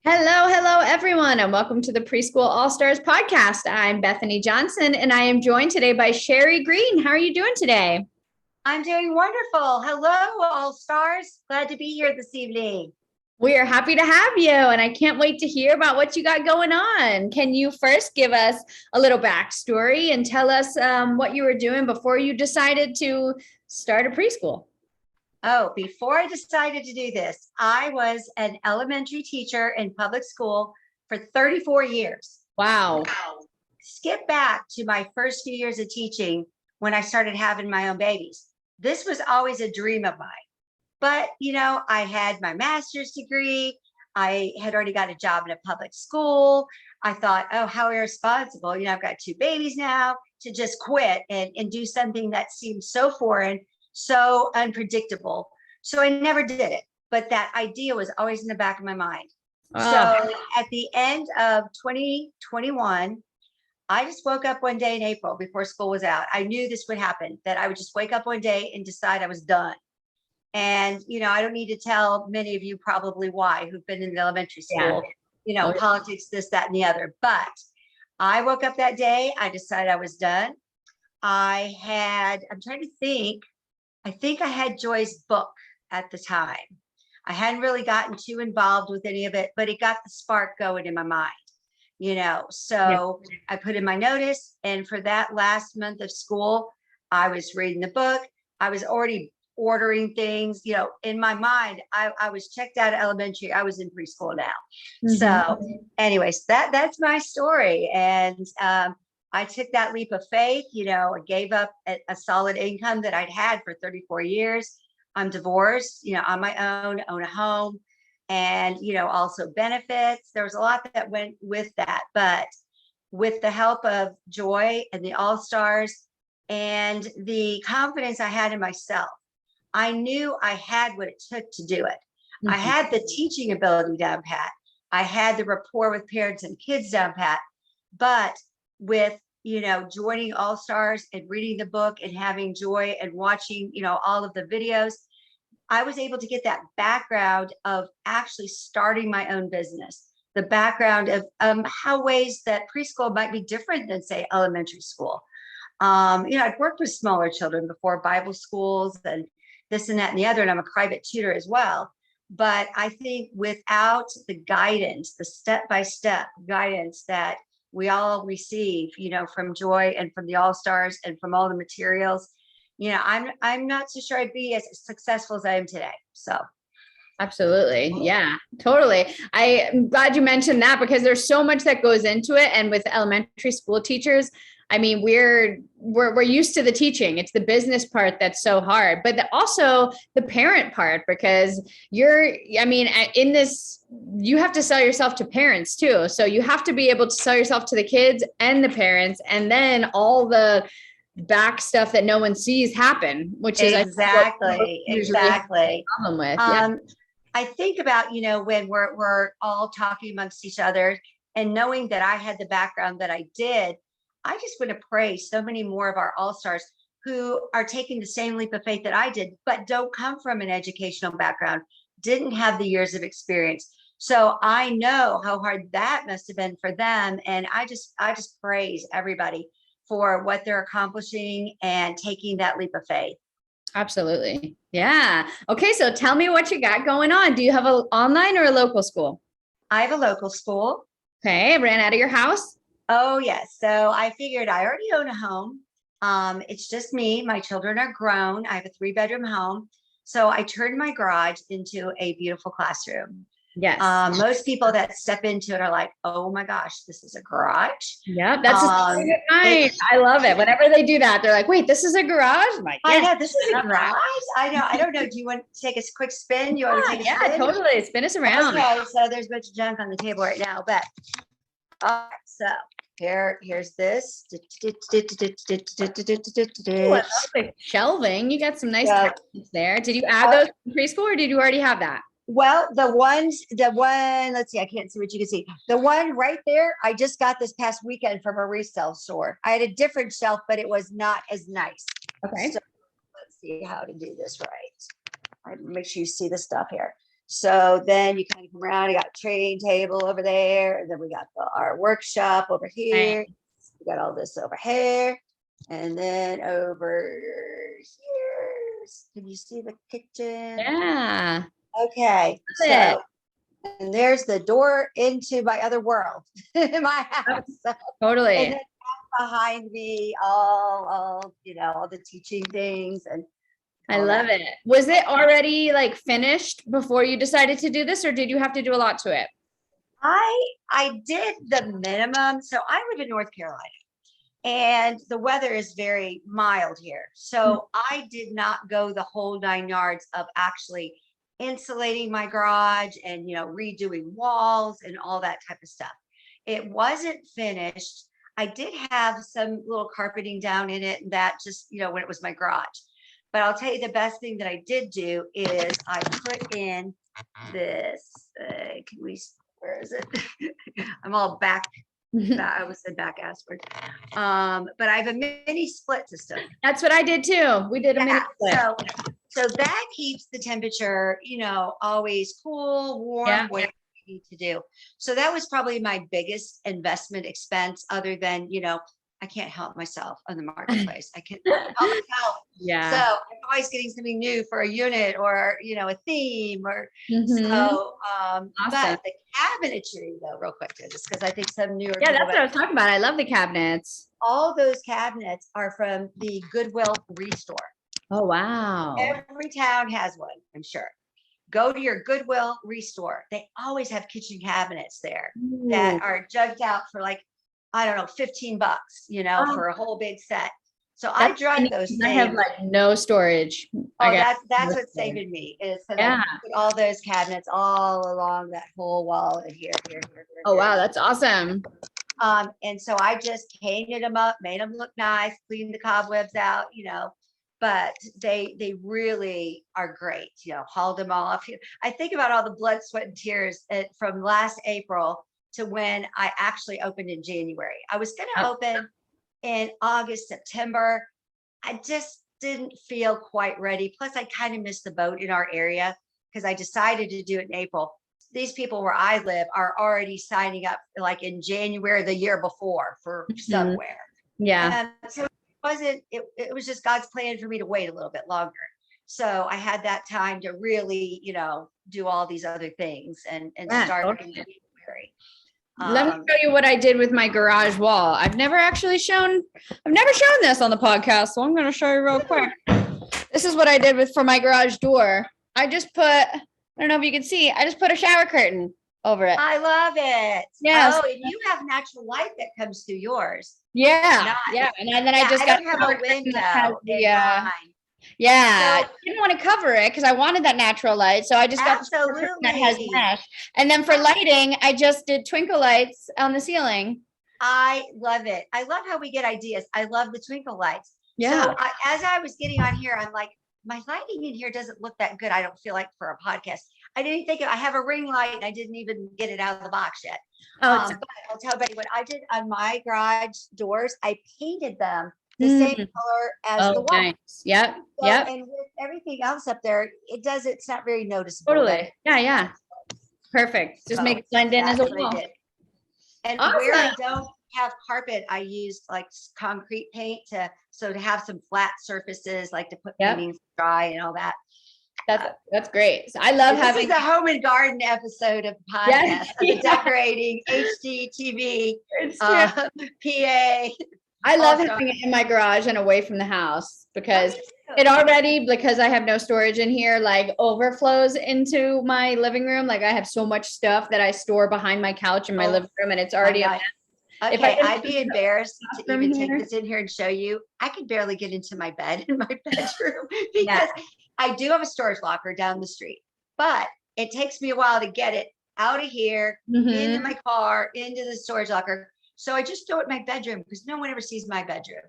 Hello, everyone, and welcome to the Preschool All Stars podcast. I'm Bethany Johnson, and I am joined today by Sheri Green. How are you doing today? I'm doing wonderful. Hello, all stars. Glad to be here this evening. We are happy to have you, and I can't wait to hear about what you got going on. Can you first give us a little backstory and tell us what you were doing before you decided to start a preschool? Oh, before I decided to do this, I was an elementary teacher in public school for 34 years. Wow. Skip back to my first few years of teaching when I started having my own babies. This was always a dream of mine. But, I had my master's degree. I had already got a job in a public school. I thought, oh, how irresponsible. I've got two babies now to just quit and do something that seemed so foreign, so unpredictable. So I never did it. But that idea was always in the back of my mind. So at the end of 2021, I just woke up one day in April before school was out. I knew this would happen, that I would just wake up one day and decide I was done. And, I don't need to tell many of you probably why, who've been in elementary school, politics, this, that, and the other. But I woke up that day. I decided I was done. I'm trying to think, I think I had Joy's book at the time. I hadn't really gotten too involved with any of it, but it got the spark going in my mind, So I put in my notice. And for that last month of school, I was reading the book. I was already ordering things, in my mind. I was checked out of elementary. I was in preschool now. Mm-hmm. So anyways, that's my story. And I took that leap of faith. I gave up a solid income that I'd had for 34 years. I'm divorced, on my own, own a home, and, also benefits. There was a lot that went with that, but with the help of Joy and the All-Stars and the confidence I had in myself, I knew I had what it took to do it. Mm-hmm. I had the teaching ability down pat. I had the rapport with parents and kids down pat. But with, joining All Stars and reading the book and having Joy and watching, all of the videos, I was able to get that background of actually starting my own business, the background of how ways that preschool might be different than, say, elementary school. I'd worked with smaller children before, Bible schools and this and that and the other, and I'm a private tutor as well. But I think without the guidance, the step-by-step guidance that we all receive, from Joy and from the All-Stars and from all the materials, I'm not so sure I'd be as successful as I am today. So. Absolutely. Yeah, totally. I'm glad you mentioned that because there's so much that goes into it. And with elementary school teachers, I mean, we're used to the teaching. It's the business part that's so hard, but also the parent part, because in this, you have to sell yourself to parents too. So you have to be able to sell yourself to the kids and the parents, and then all the back stuff that no one sees happen, which is exactly problem with. I think about, when we're all talking amongst each other and knowing that I had the background that I did, I just want to praise so many more of our All-Stars who are taking the same leap of faith that I did, but don't come from an educational background, didn't have the years of experience. So I know how hard that must have been for them. And I just praise everybody for what they're accomplishing and taking that leap of faith. Absolutely. Yeah. Okay. So tell me what you got going on. Do you have an online or a local school? I have a local school. Okay. Ran out of your house? Oh, yes. So I figured I already own a home. It's just me. My children are grown. I have a 3-bedroom home. So I turned my garage into a beautiful classroom. Yes. Most people that step into it are like, oh my gosh, this is a garage. Yeah, that's nice. I love it. Whenever they do that, they're like, wait, this is a garage? I'm like, yes. I know, this is a garage. I know. I don't know. Do you want to take a quick spin? You want to take a spin? Yeah, totally. Spin us around. Okay, so there's a bunch of junk on the table right now, but all right, so here's this. Ooh, I love the shelving. You got some nice cabinets there. Did you add those in preschool, or did you already have that? Well, the one, let's see, I can't see what you can see. The one right there, I just got this past weekend from a resale store. I had a different shelf, but it was not as nice. Okay. So let's see how to do this right. Make sure you see the stuff here. So then you kind of come around, you got a trading table over there, and then we got our workshop over here. Right. We got all this over here. And then over here, can you see the kitchen? Yeah. Okay. Love it. So, and there's the door into my other world in my house. So, Totally. and then behind me, all the teaching things and I all love that. it. Was it already like finished before you decided to do this, or did you have to do a lot to it? I did the minimum. So I live in North Carolina and the weather is very mild here. So I did not go the whole 9 yards of actually insulating my garage and redoing walls and all that type of stuff. It wasn't finished. I did have some little carpeting down in it, and that just when it was my garage. But I'll tell you the best thing that I did do is I put in this. Where is it? I'm all back. I was said back aspirin. But I have a mini split system. That's what I did too. We did a mini split. So that keeps the temperature, always cool, warm, whatever you need to do. So that was probably my biggest investment expense, other than, I can't help myself on the marketplace. I can't help myself. Yeah. So I'm always getting something new for a unit or, a theme or Mhm. awesome. Awesome. But the cabinetry though, real quick, just because I think some newer Yeah, people that's what I was talking about. I love the cabinets. all those cabinets are from the Goodwill Restore. Oh, wow. Every town has one, I'm sure. Go to your Goodwill Restore. They always have kitchen cabinets there that are jugged out for like, I don't know, $15, for a whole big set. So I drug those things. I have like no storage. Oh, that's what's saving me is because I put all those cabinets all along that whole wall and here. Oh, wow. That's awesome. And so I just painted them up, made them look nice, cleaned the cobwebs out, but they really are great, hauled them all off. I think about all the blood, sweat, and tears from last April to when I actually opened in January. I was going to open in August, September. I just didn't feel quite ready. Plus, I kind of missed the boat in our area because I decided to do it in April. These people where I live are already signing up like in January the year before for somewhere. Yeah. So it was just God's plan for me to wait a little bit longer. So I had that time to really, do all these other things and start in January. Let me show you what I did with my garage wall. I've never shown this on the podcast, so I'm going to show you real quick. This is what I did for my garage door. I don't know if you can see, I just put a shower curtain over it. I love it. Yeah. Oh, and you have natural light that comes through yours. Yeah. Nice. Yeah. And then I just don't have a window in mine. Yeah, I didn't want to cover it because I wanted that natural light. So I just got the curtain that has mesh. And then for lighting, I just did twinkle lights on the ceiling. I love it. I love how we get ideas. I love the twinkle lights. Yeah. So as I was getting on here, I'm like, my lighting in here doesn't look that good. I don't feel like for a podcast. I didn't think I have a ring light and I didn't even get it out of the box yet. But I'll tell everybody what I did on my garage doors. I painted them the same color as the wall. Nice. Yep. So, and with everything else up there, it's not very noticeable. Totally. Yeah. Perfect. Just make it blend in as a wall. And where I don't have carpet, I used like concrete paint to have some flat surfaces, like to put paintings dry and all that. That's great. So I love having the home and garden episode of the podcast, of the decorating, HGTV, PA. I love having it in my garage and away from the house because because I have no storage in here, like overflows into my living room. Like I have so much stuff that I store behind my couch in my living room and it's already a mess. Okay, I'd be embarrassed to even take this in here and show you. I could barely get into my bed in my bedroom because I do have a storage locker down the street, but it takes me a while to get it out of here, into my car, into the storage locker. So I just throw it in my bedroom because no one ever sees my bedroom.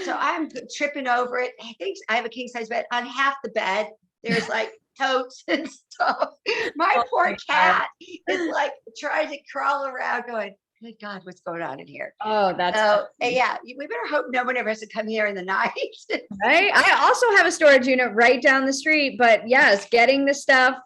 So I'm tripping over it. I think I have a king size bed. On half the bed, there's like totes and stuff. My poor cat is like trying to crawl around going, good God, what's going on in here? Oh, that's yeah. We better hope no one ever has to come here in the night. Right. I also have a storage unit right down the street, but yes, getting the stuff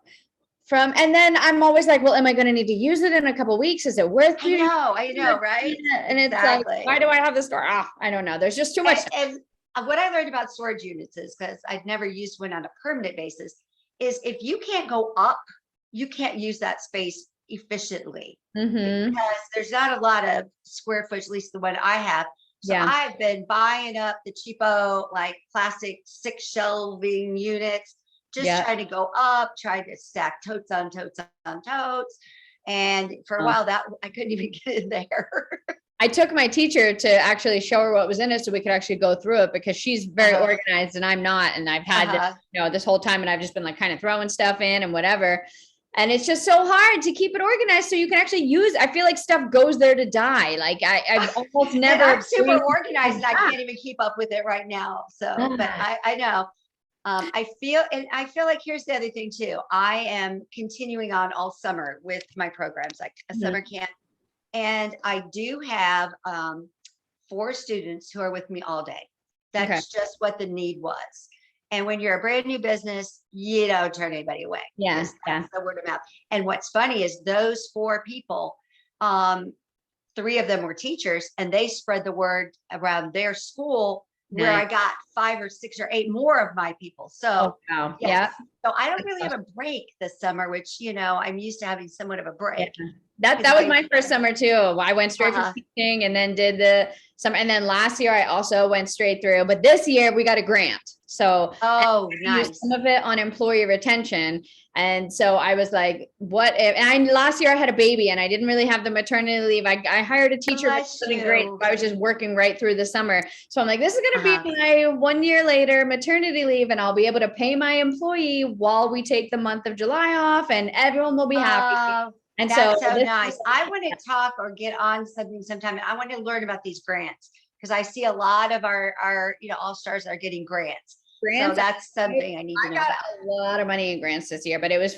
and then I'm always like, well, am I going to need to use it in a couple of weeks? Is it worth it? I know, right? And it's like, Exactly. why do I have the store? I don't know. There's just too much. And what I learned about storage units is, because I'd never used one on a permanent basis, is if you can't go up, you can't use that space efficiently because there's not a lot of square footage, at least the one I have. So Yeah. I've been buying up the cheapo, like plastic 6 shelving units, just trying to go up, trying to stack totes on totes on totes. And for a while that I couldn't even get in there. I took my teacher to actually show her what was in it so we could actually go through it, because she's very organized and I'm not. And I've had this, this whole time, and I've just been like kind of throwing stuff in and whatever. And it's just so hard to keep it organized so you can actually use. I feel like stuff goes there to die. Like I've almost never. I'm super organized and I can't even keep up with it right now. So, but I know. I feel like here's the other thing too. I am continuing on all summer with my programs, like a summer camp. And I do have 4 students who are with me all day. That's just what the need was. And when you're a brand new business, you don't turn anybody away. Yeah. That's the word of mouth. And what's funny is those 4 people, 3 of them were teachers, and they spread the word around their school where I got 5 or 6 or 8 more of my people. So so I don't really have a break this summer, which, I'm used to having somewhat of a break. That was my first summer too. I went straight from teaching and then did the summer. And then last year I also went straight through, but this year we got a grant. So nice. Some of it on employee retention. And so I was like, what if, and last year I had a baby and I didn't really have the maternity leave. I hired a teacher, but it great. I was just working right through the summer. So I'm like, this is going to be my 1 year later maternity leave, and I'll be able to pay my employee while we take the month of July off, and everyone will be happy. And that's so nice. I want to talk or get on something sometime. I want to learn about these grants, because I see a lot of our all-stars are getting grants. So that's something I need to know about. I got a lot of money in grants this year, but it was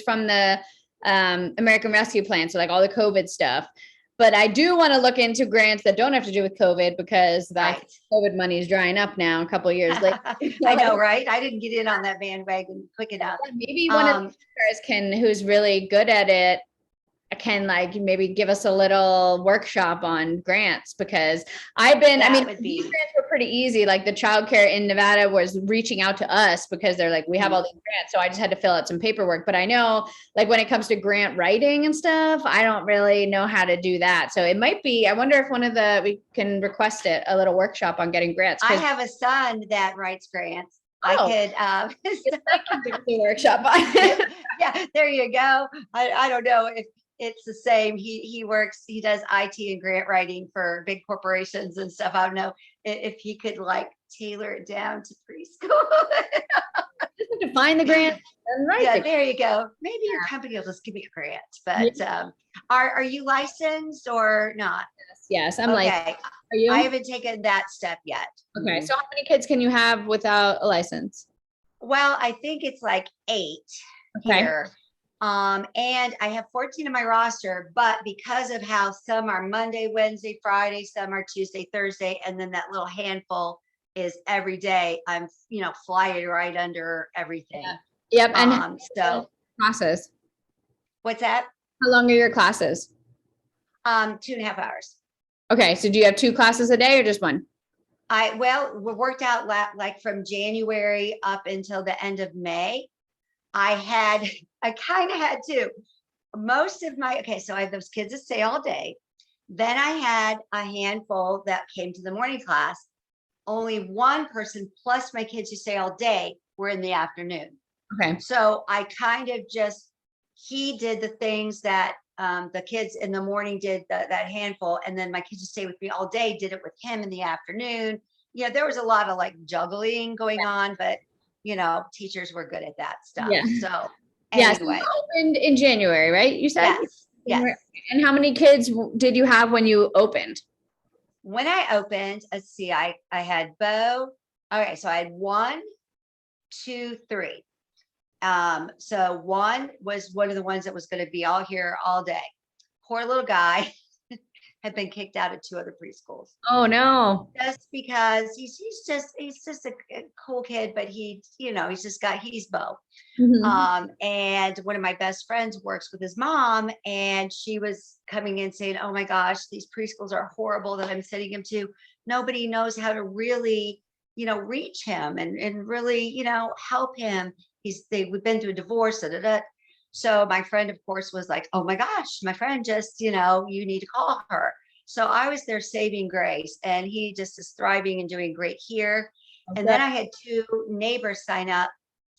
from the American Rescue Plan. So like all the COVID stuff. But I do want to look into grants that don't have to do with COVID, because that COVID money is drying up now a couple of years later. I know, right? I didn't get in on that bandwagon quick enough. Maybe one of the teachers who's really good at it, can like maybe give us a little workshop on grants, because these grants were pretty easy. Like the childcare in Nevada was reaching out to us because they're like, we have all these grants. So I just had to fill out some paperwork. But I know like when it comes to grant writing and stuff, I don't really know how to do that. So it might be, I wonder if we can request a little workshop on getting grants. I have a son that writes grants. I can do the workshop. Yeah, there you go. I don't know if it's the same. He does IT and grant writing for big corporations and stuff. I don't know if he could like tailor it down to preschool. Just have to find the grant and write. Yeah, there you go. Maybe your company will just give me a grant. But are you licensed or not? Yes, I'm licensed. Are you? I haven't taken that step yet. Okay. So how many kids can you have without a license? Well, I think it's like 8 here. And I have 14 in my roster, but because of how some are Monday, Wednesday, Friday, some are Tuesday, Thursday, and then that little handful is every day, I'm, flying right under everything. Yep. And so classes. What's that? How long are your classes? 2.5 hours. Okay. So do you have 2 classes a day or just one? We worked out like from January up until the end of May. I kind of had to. Most of so I have those kids that stay all day. Then I had a handful that came to the morning class. Only one person plus my kids who stay all day were in the afternoon. Okay. So I kind of he did the things that the kids in the morning did, that handful. And then my kids who stay with me all day did it with him in the afternoon. There was a lot of like juggling going on, but teachers were good at that stuff. Yeah. So anyway. So you opened in January, right? You said? Yes. And how many kids did you have when you opened? When I opened, let's see, I had Bo. Okay, so I had 1, 2, 3. So one was one of the ones that was going to be all here all day. Poor little guy have been kicked out of 2 other preschools. Oh no. Just because he's just a cool kid, but he's Bo. Mhm. And one of my best friends works with his mom, and she was coming in saying, "Oh my gosh, these preschools are horrible that I'm sending him to. Nobody knows how to really, reach him and really, help him. We've been through a divorce, da, da, da." So my friend, of course, was like, "Oh my gosh, my friend just, you need to call her." So I was their saving grace, and he just is thriving and doing great here. And Okay. then I had 2 neighbors sign up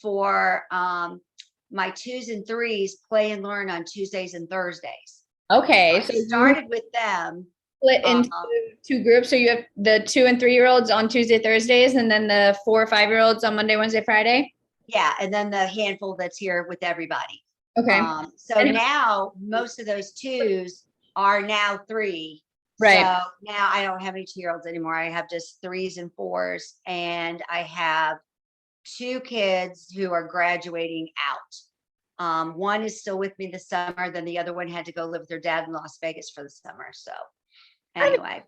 for my 2s and 3s play and learn on Tuesdays and Thursdays. So Okay. I So you started with them. split Um, into two groups. So you have the 2 and 3-year-olds on Tuesday, Thursdays, and then the 4 or 5-year-olds on Monday, Wednesday, Friday. yeah, and then the handful that's here with everybody. Okay. So And now most of those 2s are now 3. So right. now I don't have any 2-year-olds anymore. I have just 3s and 4s, and I have 2 kids who are graduating out. One is still with me this summer, then the other one had to go live with her dad in Las Vegas for the summer. So anyway,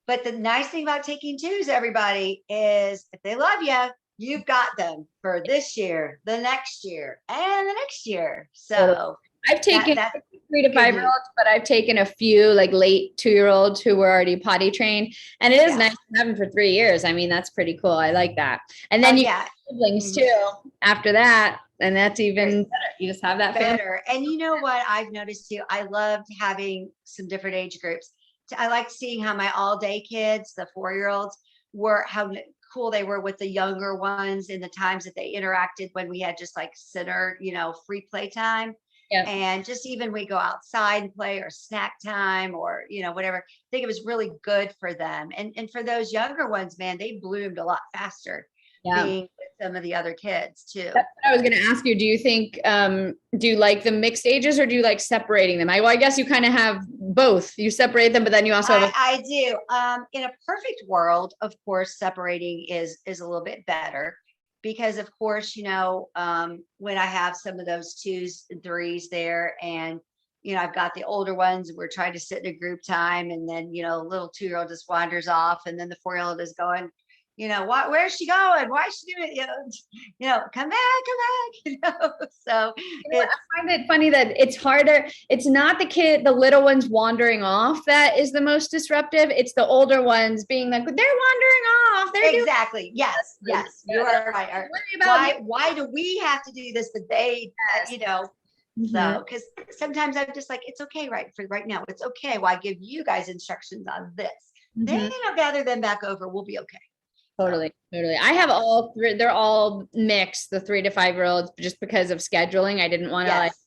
but the nice thing about taking 2s, everybody, is if they love you, you've got them for this year, the next year, and the next year. Totally. So I've taken that's 3 to 5 good year news. olds, but I've taken a few like late 2-year-olds who were already potty trained. And it is Yeah. nice to have them for 3 years. I mean, that's pretty cool. I like that. And Oh then you yeah. have siblings Mhm. too after that. And that's even There's better. You just have that family. better. And you know what I've noticed too? I loved having some different age groups. I liked seeing how my all day kids, the 4-year-olds, were how cool they were with the younger ones in the times that they interacted when we had just like center, free play time. Yeah. And just even we go outside and play or snack time or, whatever. I think it was really good for them. And for those younger ones, man, they bloomed a lot faster Yeah. being with some of the other kids too. That's what I was going to ask you. Do you think, do you like the mixed ages or do you like separating them? I guess you kind of have both. You separate them, but then you also have I do. In a perfect world, of course, separating is a little bit better because, of course, when I have some of those 2s and 3s there, and I've got the older ones, we're trying to sit in a group time, and then a little 2-year-old just wanders off, and then the 4-year-old is going, where's she going? Why is she doing it? Come back, So you know what? it's I find it funny that it's harder. It's not the little ones wandering off that is the most disruptive. It's the older ones being like, they're wandering off. They're doing exactly. Yes, this. yes, you are right. Worry about me. Why do we have to do this, but they, Mhm. so because sometimes I'm just like, it's okay, right? For right now, it's okay. Well, I give you guys instructions on this. Then Mhm. I'll gather them back over. We'll be okay. So Totally, totally. I have all three. They're all mixed, the 3 to 5-year-olds, just because of scheduling. I didn't want to like yes,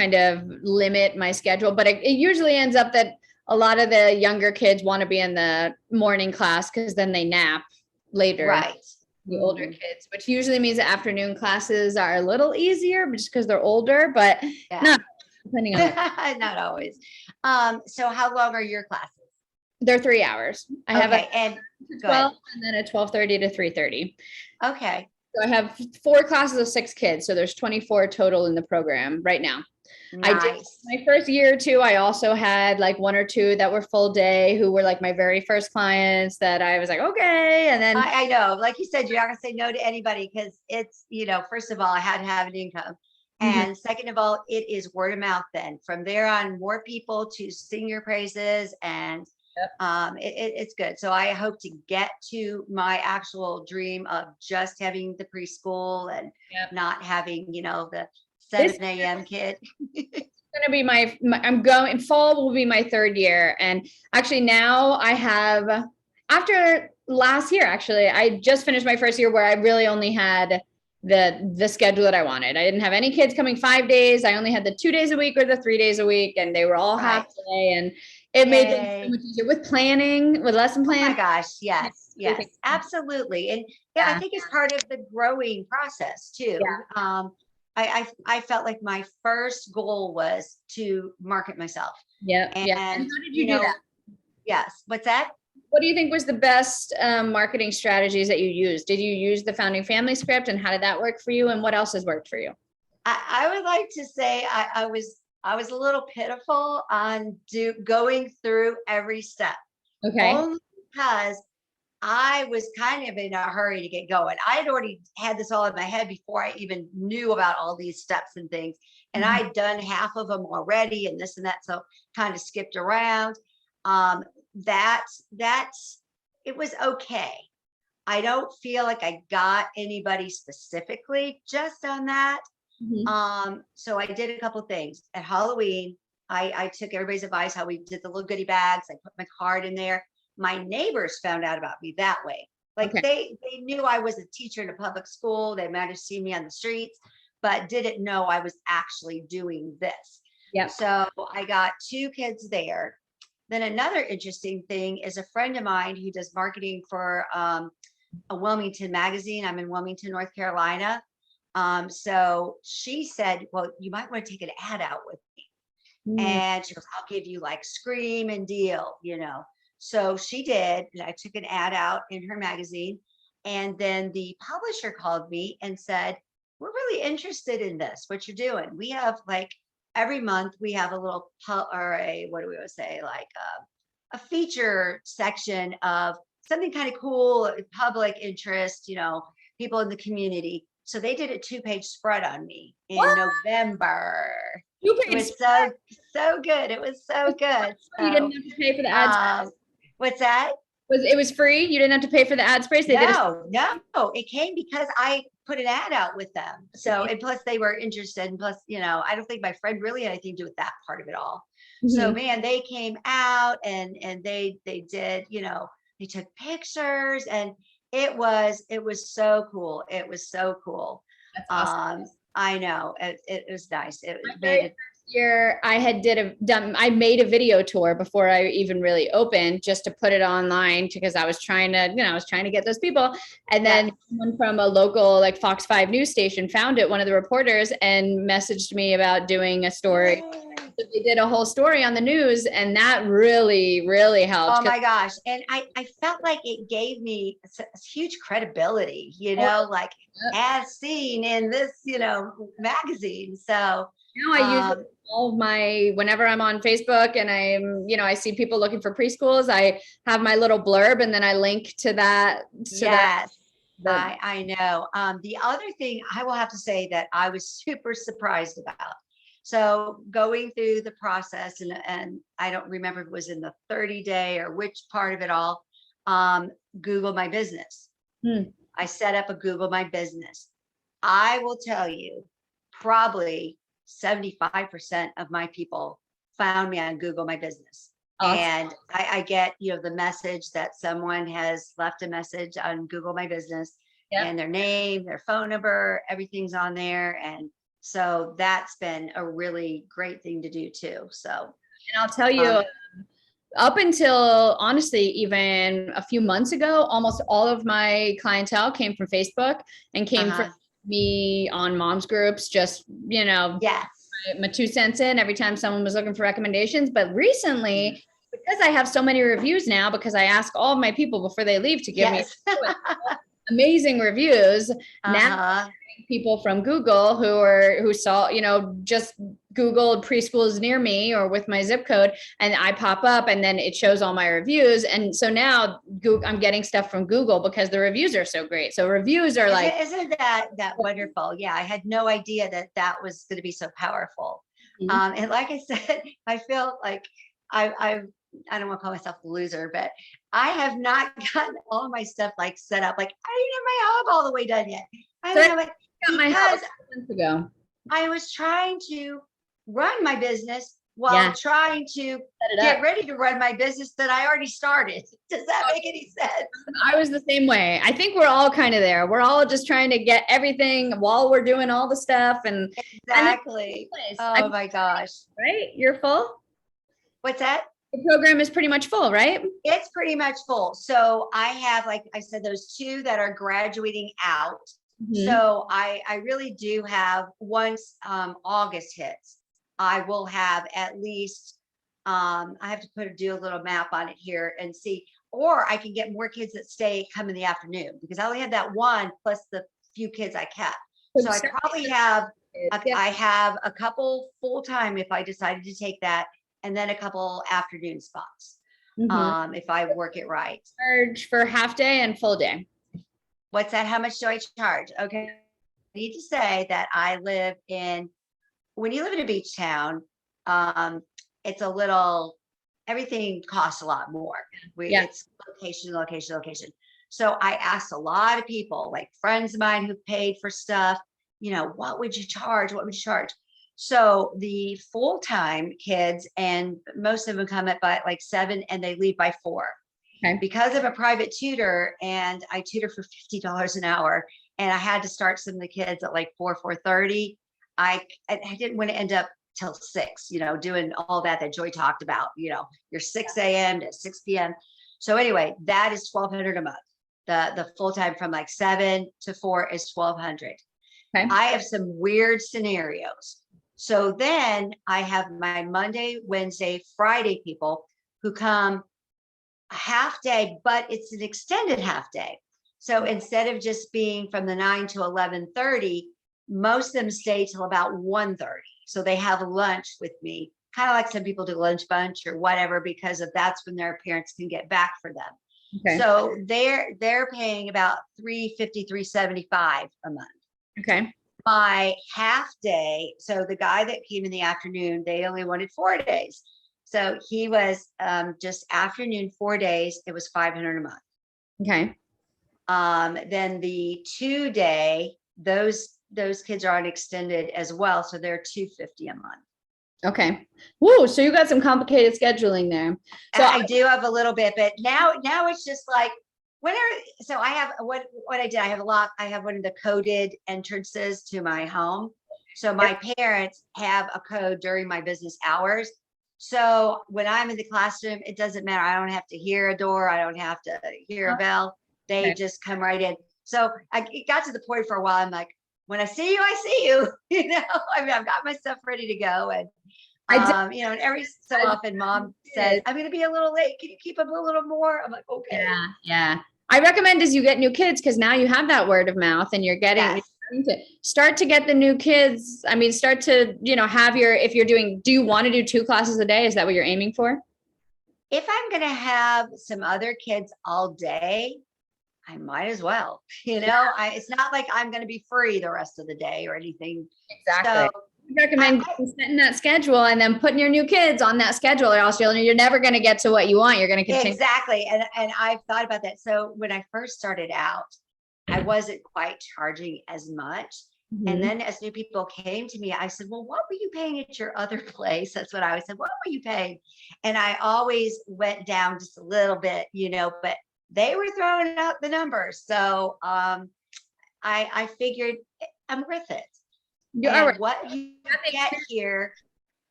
kind of limit my schedule, but it usually ends up that a lot of the younger kids want to be in the morning class because then they nap later. And right. the older kids, which usually means the afternoon classes are a little easier, but just because they're older, but Yeah. not depending on the, Not always. So how long are your classes? they're 3 hours. I have a Okay, and go ahead. 12 and then a 12:30 to 3:30. Okay. So I have 4 classes of 6 kids. So there's 24 total in the program right now. I did Nice. my first year or two. I also had like 1 or 2 that were full day who were like my very first clients that I was like, okay. And then I know, like you said, you're not gonna say no to anybody because it's, first of all, I had to have an income. Mhm. And second of all, it is word of mouth then. From there on, more people to sing your praises, and Yep. it's good. So I hope to get to my actual dream of just having the preschool and Yep. not having, the This 7 a.m. kid. going to be I'm going, fall will be my 3rd year. And actually now I have, after last year, actually, I just finished my first year where I really only had the schedule that I wanted. I didn't have any kids coming 5 days. I only had the 2 days a week or the 3 days a week, and they were all half Right. day. And it made things so Yay. much easier with planning, with lesson Oh my plan. gosh, yes, Everything. yes, absolutely. And yeah, I Yeah. think it's part of the growing process too. I felt like my first goal was to market myself. Yeah. Yeah. And And how did you do that? yes, what's that? What do you think was the best marketing strategies that you used? Did you use the founding family script, and how did that work for you? And what else has worked for you? I would like to say I was I was a little pitiful on going through every step, Okay. only because I was kind of in a hurry to get going. I had already had this all in my head before I even knew about all these steps and things. And Mhm. I'd done half of them already and this and that. So kind of skipped around. Um, that's it was okay. I don't feel like I got anybody specifically just on that. Mhm. So I did a couple things at Halloween. I took everybody's advice, how we did the little goodie bags. I put my card in there. My neighbors found out about me that way. Like Okay. they knew I was a teacher in a public school. They might have seen me on the streets, but didn't know I was actually doing this. Yep. So I got two kids there. Then another interesting thing is a friend of mine who does marketing for a Wilmington magazine. I'm in Wilmington, North Carolina. So she said, well, you might want to take an ad out with me. Mm. And she goes, I'll give you like scream and deal, you know. So she did. And I took an ad out in her magazine. And then the publisher called me and said, we're really interested in this, what you're doing. We have like every month we have a little or a, what do we always say, like a feature section of something kind of cool, public interest, you know, people in the community. So they did a 2-page spread on me in What? November. You It paid. was so good. It was so good. You So didn't have to pay for the ads. what's that? It was free? You didn't have to pay for the ad space? They did a. No, it came because I put an ad out with them. So, and plus they were interested, and plus, you know, I don't think my friend really had anything to do with that part of it all. So Mhm. man, they came out and they did, you know, they took pictures and it was so cool. It was so cool. That's awesome. I know it was nice. It My made very it. first year, I made a video tour before I even really opened, just to put it online because I was trying to, I was trying to get those people. And Yeah. then someone from a local like Fox 5 news station found it, one of the reporters, and messaged me about doing a story. So they did a whole story on the news, and that really, really helped. Oh my gosh. And I felt like it gave me huge credibility, you Oh, know, like yep. as seen in this, you know, magazine. So, Now I use it um, all of my, whenever I'm on Facebook and I see people looking for preschools, I have my little blurb and then I link to that, yes, the, I know. The other thing I will have to say that I was super surprised about. So going through the process and I don't remember if it was in the 30-day or which part of it all, Google My Business. Hmm. I set up a Google My Business. I will tell you, probably 75% of my people found me on Google My Business. awesome. And I get, you know, the message that someone has left a message on Google My Business Yep. and their name, their phone number, everything's on there. And so that's been a really great thing to do too. So, And I'll tell you, um, up until honestly, even a few months ago, almost all of my clientele came from Facebook and came from uh-huh. me on moms groups, just, Yes. my 2 cents in every time someone was looking for recommendations. But recently, because I have so many reviews now, because I ask all of my people before they leave to give me Yes. amazing reviews, now Uh-huh. people from Google who saw, just Googled preschools near me or with my zip code, and I pop up and then it shows all my reviews. And so now I'm getting stuff from Google because the reviews are so great. So reviews are like, Isn't that wonderful? Yeah, I had no idea that that was going to be so powerful. Mhm. And like I said, I feel like I I don't want to call myself a loser, but I have not gotten all my stuff like set up. Like I didn't have my hub all the way done yet. I so I don't know it got my help because months ago. I was trying to run my business while Yeah, trying to set it get up. ready to run my business that I already started. Does that make any sense? I was the same way. I think we're all kind of there. We're all just trying to get everything while we're doing all the stuff, and Exactly. I Oh mean, my gosh. right? You're full. What's that? The program is pretty much full, right? It's pretty much full. So I have, like I said, those two that are graduating out. Mhm. So I really do have, once August hits, I will have at least I have to do a little map on it here and see, or I can get more kids that come in the afternoon because I only had that one plus the few kids I kept. So I probably have Yeah. I have a couple full-time if I decided to take that, and then a couple afternoon spots. Mhm. If I work it right. Charge for half day and full day. What's that? How much do I charge? Okay. I need to say that when you live in a beach town, um, it's a little, everything costs a lot more. Yeah. It's location, location, location. So I asked a lot of people, like friends of mine who paid for stuff, what would you charge? What would you charge? So the full-time kids, and most of them come at by like 7 and they leave by 4. Okay. Because of a private tutor, and I tutor for $50 an hour, and I had to start some of the kids at like 4:30. I didn't want to end up till 6, doing all that Joy talked about, your 6 a.m. to 6 p.m. So anyway, that is 1,200 a month. The full time from like 7 to 4 is 1,200. Okay. I have some weird scenarios. So then I have my Monday, Wednesday, Friday people who come a half day, but it's an extended half day. So instead of just being from the 9 to 11:30, most of them stay till about 1:30. So they have lunch with me, kind of like some people do lunch bunch or whatever, because that's when their parents can get back for them. Okay. So they're paying about 350, 375 a month. Okay. My half day, so the guy that came in the afternoon, they only wanted 4 days. So he was just afternoon 4 days. It was 500 a month. Okay. Then the 2 day, those kids are on extended as well, so they're 250 a month. Okay. Whoa. So you got some complicated scheduling there. So I do have a little bit, but now it's just like whenever. So I have what I did. I have one of the coded entrances to my home. So my parents have a code during my business hours. So when I'm in the classroom, it doesn't matter. I don't have to hear a door. I don't have to hear a bell. They just come right in. So it got to the point for a while. I'm like, when I see you, I see you. I mean, I've got my stuff ready to go, and and every so often, Mom says, "I'm going to be a little late. Can you keep up a little more?" I'm like, "Okay." Yeah. Yeah. I recommend as you get new kids, because now you have that word of mouth and you're getting to start to get the new kids. I mean, start to, have if you're do you want to do 2 classes a day? Is that what you're aiming for? If I'm going to have some other kids all day, I might as well. It's not like I'm going to be free the rest of the day or anything. Exactly. So I recommend setting that schedule and then putting your new kids on that schedule, or else you're never going to get to what you want. You're going to continue. Exactly. And I've thought about that. So when I first started out, I wasn't quite charging as much. Mm-hmm. And then as new people came to me, I said, "Well, what were you paying at your other place?" That's what I always said. "What were you paying?" And I always went down just a little bit, but they were throwing out the numbers. So I figured I'm worth it. And what you get here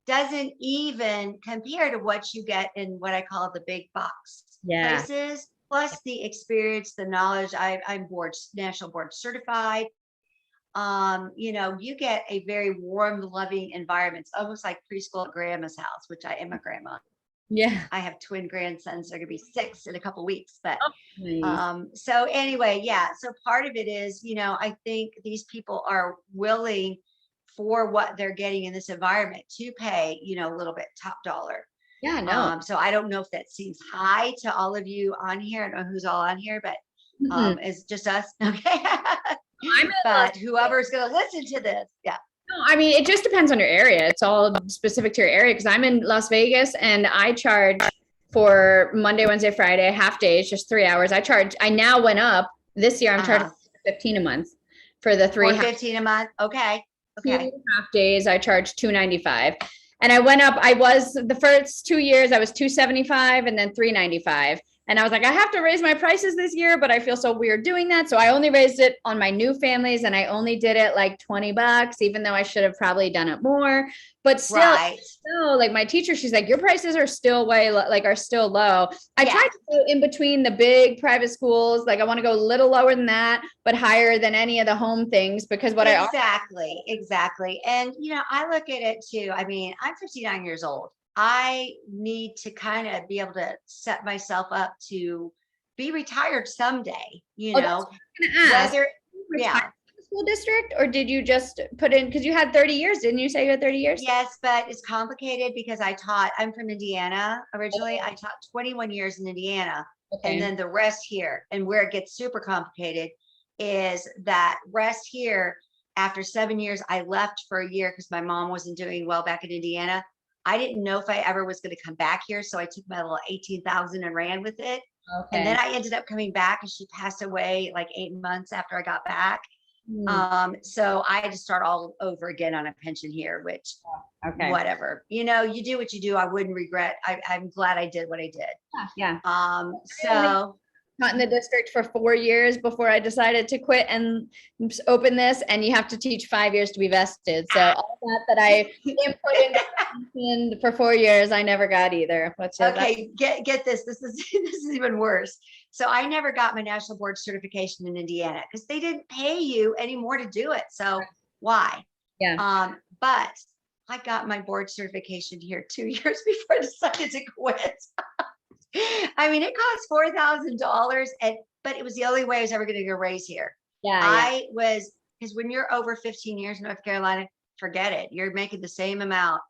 doesn't even compare to what you get in what I call the big box places. Plus the experience, the knowledge. I'm national board certified. You get a very warm, loving environment. It's almost like preschool at grandma's house, which I am a grandma. Yeah. I have twin grandsons. They're going to be 6 in a couple weeks, but nice. so anyway, yeah. So part of it is, I think these people are willing for what they're getting in this environment to pay, a little bit top dollar. Yeah, no. So I don't know if that seems high to all of you on here. I don't know who's all on here, but it's just us. Okay. But whoever's going to listen to this. Yeah. No, I mean, it just depends on your area. It's all specific to your area, because I'm in Las Vegas and I charge for Monday, Wednesday, Friday, half days, just 3 hours. I now went up this year. I'm charging 15 a month for the 3 15 a month. Okay. 2 half days. I charge $295. And I went up. I was the first 2 years, I was $275 and then $395. And I was like, I have to raise my prices this year, but I feel so weird doing that. So I only raised it on my new families, and I only did it like $20, even though I should have probably done it more. But still, like my teacher, she's like, your prices are still are still low. I tried to go in between the big private schools. Like I want to go a little lower than that, but higher than any of the home things, because exactly. And I look at it too. I mean, I'm 59 years old. I need to kind of be able to set myself up to be retired someday, whether, school district, or did you just put in, because you had 30 years, didn't you say you had 30 years? Yes, but it's complicated because I'm from Indiana originally. I taught 21 years in Indiana and Okay. then the rest here. And where it gets super complicated is that rest here, after 7 years, I left for a year because my mom wasn't doing well back in Indiana. I didn't know if I ever was going to come back here. So I took my little 18,000 and ran with it. And Okay. then I ended up coming back and she passed away like 8 months after I got back. Hmm. So I had to start all over again on a pension here, which Okay. whatever, you do what you do. I wouldn't regret. I'm glad I did what I did. Yeah. I only So taught in the district for 4 years before I decided to quit and open this, and you have to teach 5 years to be vested. So all that I didn't put in for 4 years, I never got either. Which is okay, get this. This is this is even worse. So I never got my national board certification in Indiana because they didn't pay you anymore to do it. So why? yeah. But I got my board certification here 2 years before I decided to quit. I mean, it cost $4,000, but it was the only way I was ever going to get a raise here. Yeah. Because when you're over 15 years in North Carolina, forget it. You're making the same amount.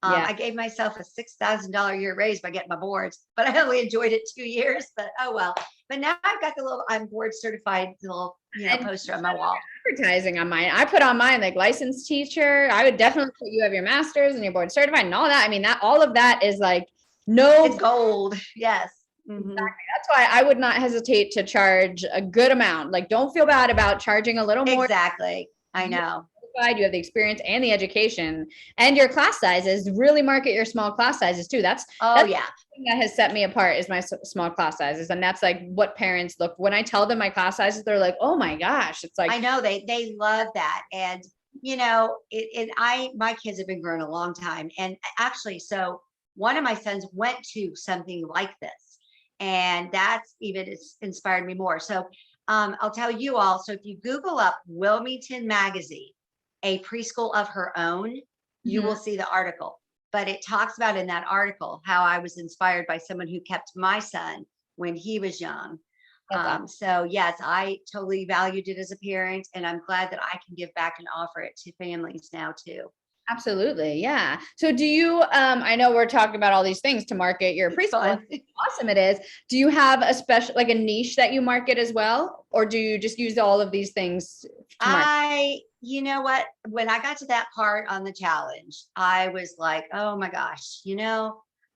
Yeah. I gave myself a $6,000 a year raise by getting my boards, but I only enjoyed it 2 years. But oh well. But now I've got the little I'm board certified little And poster on my wall. advertising on mine. I put on mine like licensed teacher. I would definitely put you have your master's and your board certified and all that. I mean, that all of that is like no. It's gold. Yes. Exactly. That's why I would not hesitate to charge a good amount. Like, don't feel bad about charging a little more. Exactly. I know. You have the experience and the education, and your class sizes. Really market your small class sizes too. That's yeah. The thing that has set me apart is my small class sizes, and that's like what parents look when I tell them my class sizes. They're like, "Oh my gosh!" It's like I know they love that, and my kids have been growing a long time, and actually, so one of my sons went to something like this, and that's even it's inspired me more. So I'll tell you all. So if you Google up Wilmington Magazine, a preschool of her own, you will see the article. But it talks about in that article how I was inspired by someone who kept my son when he was young. So yes, I totally valued it as a parent, and I'm glad that I can give back and offer it to families now too. Absolutely. Yeah. So do you, I know we're talking about all these things to market your preschool. Awesome it is. Do you have a special, like a niche that you market as well? Or do you just use all of these things to market? You know what? When I got to that part on the challenge, I was like, oh my gosh,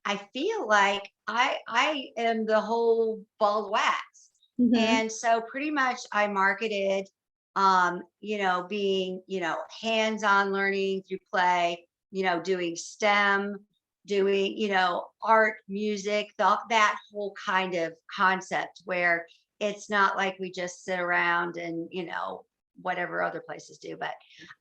I feel like I am the whole ball of wax. And so pretty much I marketed being, hands-on learning through play, doing STEM, doing, art, music, that whole kind of concept where it's not like we just sit around and, whatever other places do.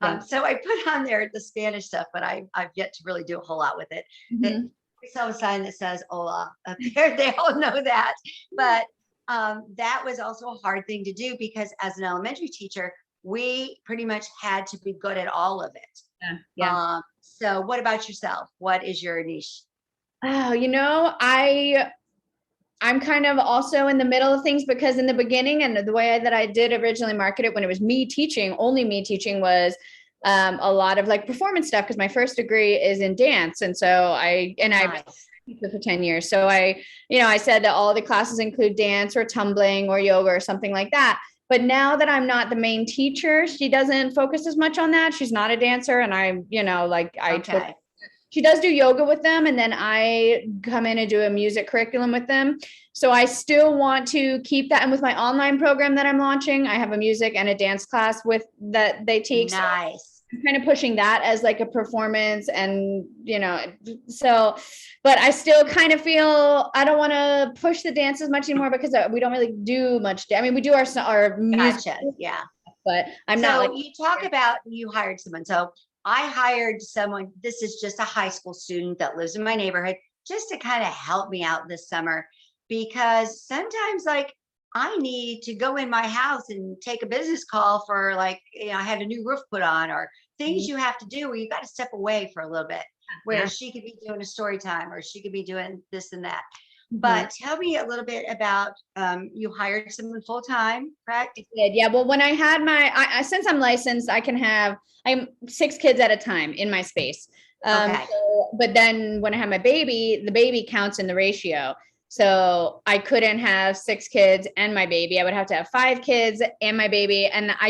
But so I put on there the Spanish stuff, but I've yet to really do a whole lot with it. We saw a sign that says "Hola" up there. They all know that, but that was also a hard thing to do because as an elementary teacher, we pretty much had to be good at all of it. Yeah. So what about yourself? What is your niche? Oh, I'm kind of also in the middle of things because in the beginning and the way that I did originally market it when it was me teaching, only me teaching was a lot of like performance stuff because my first degree is in dance. And so I for 10 years. So I said that all the classes include dance or tumbling or yoga or something like that. But now that I'm not the main teacher, she doesn't focus as much on that. She's not a dancer. And she does do yoga with them. And then I come in and do a music curriculum with them. So I still want to keep that. And with my online program that I'm launching, I have a music and a dance class that they take. Nice. So I'm kind of pushing that as like a performance and, but I still kind of feel I don't want to push the dance as much anymore because we don't really do much. I mean, we do our music. Gotcha. Yeah. But I'm not like. You talk about you hired someone. So I hired someone, this is just a high school student that lives in my neighborhood, just to kind of help me out this summer, because sometimes like I need to go in my house and take a business call for I had a new roof put on or things you have to do where you got to step away for a little bit, where she could be doing a story time or she could be doing this and that. But tell me a little bit about, you hired someone full-time, correct? Did. Yeah. Well, when I had since I'm licensed, I'm 6 kids at a time in my space. Okay. But then when I had my baby, the baby counts in the ratio. So I couldn't have 6 kids and my baby. I would have to have 5 kids and my baby. And I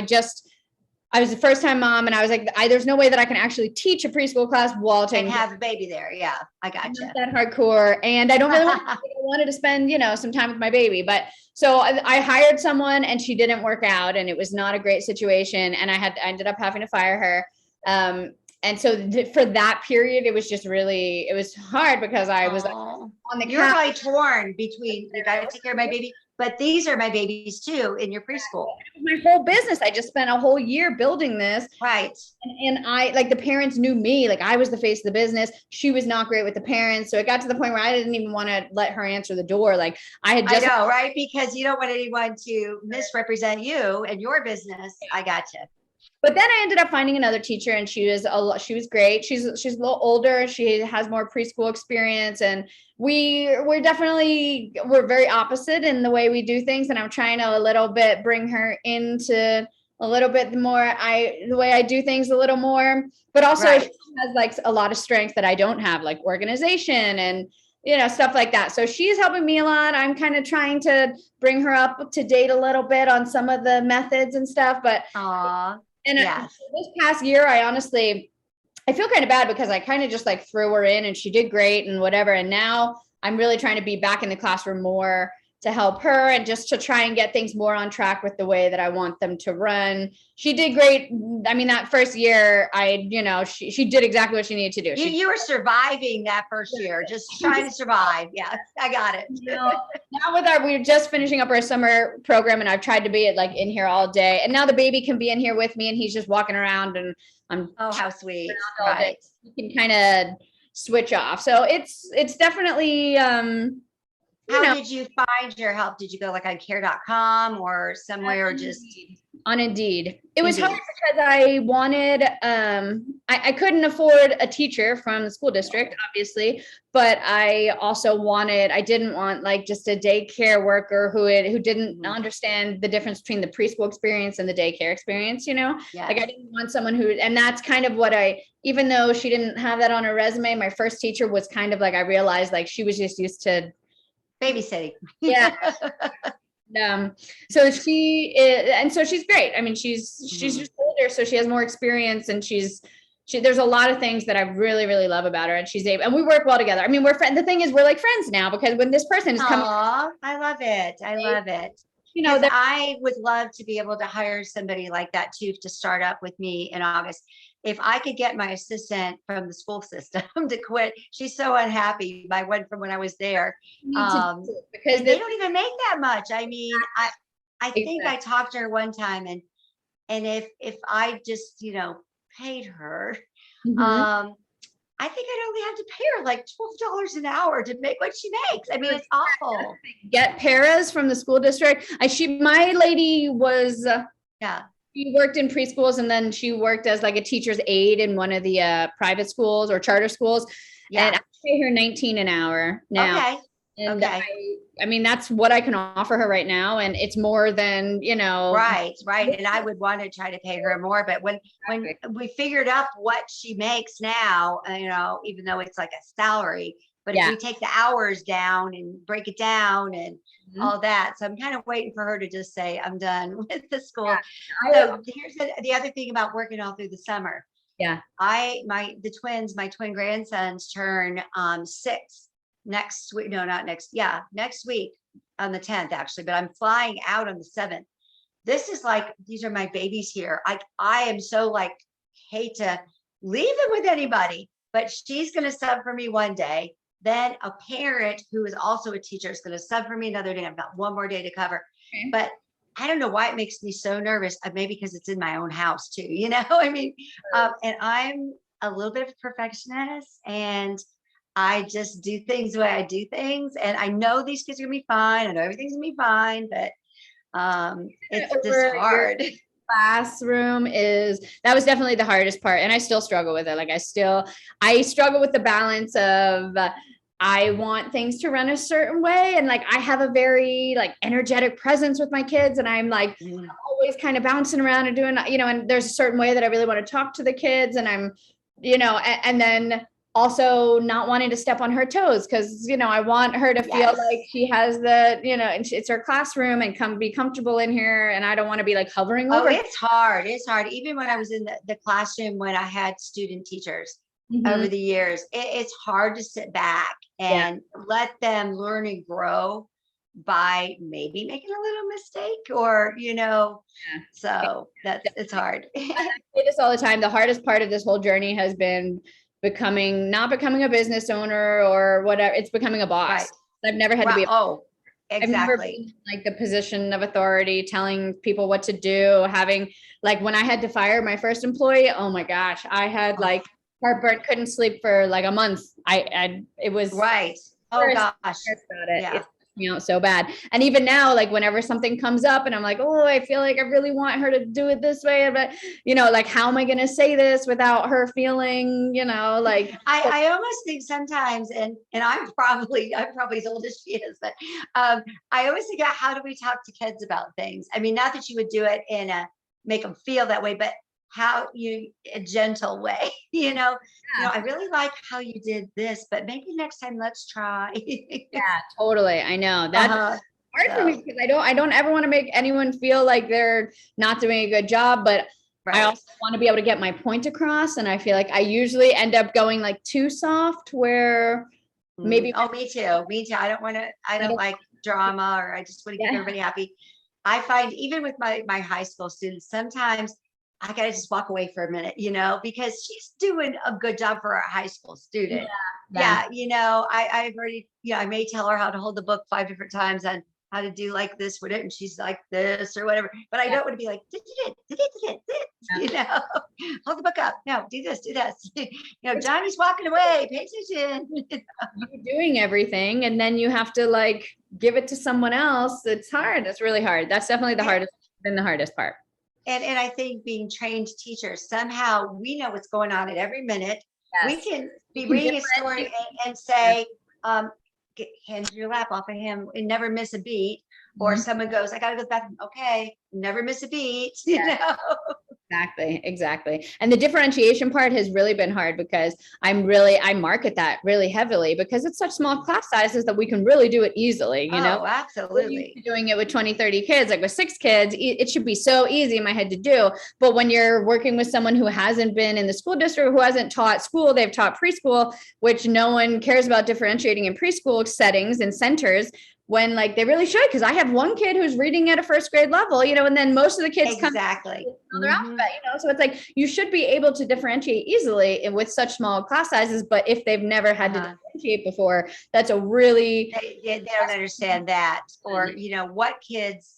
was the first time mom, and I was like, there's no way that I can actually teach a preschool class while And taking have a baby there. Yeah, I got you. not that hardcore. And I don't really I wanted to spend, some time with my baby. But so I hired someone and she didn't work out, and it was not a great situation. And I ended up having to fire her. And so for that period, it was hard because I was on the You're probably torn between, you got to take care of my baby, but these are my babies too in your preschool. My whole business. I just spent a whole year building this. Right. And I, like, the parents knew me, like I was the face of the business. She was not great with the parents. So it got to the point where I didn't even want to let her answer the door. Like I know, right? Because you don't want anyone to misrepresent you and your business. I gotcha. But then I ended up finding another teacher, and she was great. She's a little older. She has more preschool experience, and we're very opposite in the way we do things. And I'm trying to a little bit bring her into a little bit more the way I do things a little more, but also she has like a lot of strengths that I don't have, like organization and stuff like that. So she's helping me a lot. I'm kind of trying to bring her up to date a little bit on some of the methods and stuff, but this past year, I feel kind of bad because I kind of just like threw her in and she did great and whatever. And now I'm really trying to be back in the classroom more to help her and just to try and get things more on track with the way that I want them to run. She did great. I mean, that first year, she did exactly what she needed to do. You were surviving that first year, just trying to survive. Yeah, I got it. Now we're just finishing up our summer program, and I've tried to be in here all day. And now the baby can be in here with me, and he's just walking around, and I'm how sweet. Right. You can kind of switch off. So it's definitely how did you find your help? Did you go like on care.com or somewhere, or just on Indeed? It was hard because I wanted, I couldn't afford a teacher from the school district, obviously, but I didn't want like just a daycare worker who didn't understand the difference between the preschool experience and the daycare experience, Like I didn't want someone and that's kind of what even though she didn't have that on her resume, my first teacher was kind of like, I realized like she was just used to babysitting. Yeah. So she's great. I mean, she's just older, so she has more experience, and there's a lot of things that I really, really love about her, and and we work well together. I mean, we're friends. The thing is, we're like friends now because when this person is coming. I love it. I love it. I would love to be able to hire somebody like that too, to start up with me in August. If I could get my assistant from the school system to quit, she's so unhappy. My one from when I was there, because they don't even make that much. I mean, I think I talked to her one time, and if I just paid her, I think I'd only have to pay her like $12 an hour to make what she makes. I mean, it's awful. Get paras from the school district. My lady was she worked in preschools, and then she worked as like a teacher's aide in one of the private schools or charter schools. Yeah. And I pay her $19 an hour now. Okay. And I mean, that's what I can offer her right now. And it's more than, Right. And I would want to try to pay her more. But when we figured out what she makes now, even though it's like a salary, but if we take the hours down and break it down and all that. So I'm kind of waiting for her to just say, I'm done with the school. Yeah. So here's the other thing about working all through the summer. Yeah. My twin grandsons turn 6 next week. No, not next. Yeah. Next week on the 10th, actually, but I'm flying out on the 7th. This is like, these are my babies here. I am so hate to leave them with anybody, but she's going to sub for me one day. Then a parent who is also a teacher is going to sub for me another day. I've got one more day to cover. Okay. But I don't know why it makes me so nervous. Maybe because it's in my own house too, I mean, and I'm a little bit of a perfectionist, and I just do things the way I do things. And I know these kids are going to be fine. I know everything's going to be fine, but it's just hard. Classroom that was definitely the hardest part, and I still struggle with it. I struggle with the balance of I want things to run a certain way. And like, I have a very like energetic presence with my kids. And I'm like always kind of bouncing around and doing, and there's a certain way that I really want to talk to the kids. And I'm, and then also not wanting to step on her toes. Cause I want her to feel like she has and it's her classroom and be comfortable in here. And I don't want to be like hovering over. It's hard. It's hard. Even when I was in the classroom, when I had student teachers over the years, it's hard to sit back and let them learn and grow by maybe making a little mistake or, so it's hard. I say this all the time. The hardest part of this whole journey has been not becoming a business owner or whatever. It's becoming a boss. Right. I've never had to be. Exactly. I've never been in like the position of authority, telling people what to do, having like when I had to fire my first employee, oh my gosh, I had like heartburn, couldn't sleep for like a month. It was right. Oh gosh. About it. Yeah. It's so bad. And even now, like whenever something comes up and I'm like, oh, I feel like I really want her to do it this way, but like, how am I going to say this without her feeling, like I almost think sometimes, and I'm probably as old as she is, but I always think, how do we talk to kids about things? I mean, not that you would do it in make them feel that way, but a gentle way, I really like how you did this, but maybe next time let's try. Yeah, totally. I know that's hard for me because I don't ever want to make anyone feel like they're not doing a good job, but I also want to be able to get my point across. And I feel like I usually end up going like too soft where maybe. Me too. I don't like drama, or I just want to keep everybody happy. I find even with my high school students, sometimes I gotta just walk away for a minute, because she's doing a good job for a high school student. I've already, I may tell her how to hold the book 5 different times and how to do like this with it, and she's like this or whatever. But I don't want to be like, hold the book up. No, do this. Johnny's walking away. Pay attention. You're doing everything, and then you have to like give it to someone else. It's hard. It's really hard. That's definitely the hardest part. And I think being trained teachers, somehow we know what's going on at every minute. Yes. We can be reading a story and say, hand your lap off of him and never miss a beat. Or someone goes, I got to go to the bathroom. Okay, never miss a beat. Exactly. And the differentiation part has really been hard because I market that really heavily because it's such small class sizes that we can really do it easily, absolutely. Doing it with 20, 30 kids, like with 6 kids, it should be so easy in my head to do. But when you're working with someone who hasn't been in the school district, who hasn't taught school, they've taught preschool, which no one cares about differentiating in preschool settings and centers, when like they really should, because I have one kid who's reading at a first grade level, and then most of the kids come their alphabet, so it's like you should be able to differentiate easily and with such small class sizes, but if they've never had to differentiate before, that's a really they don't understand that, or what kids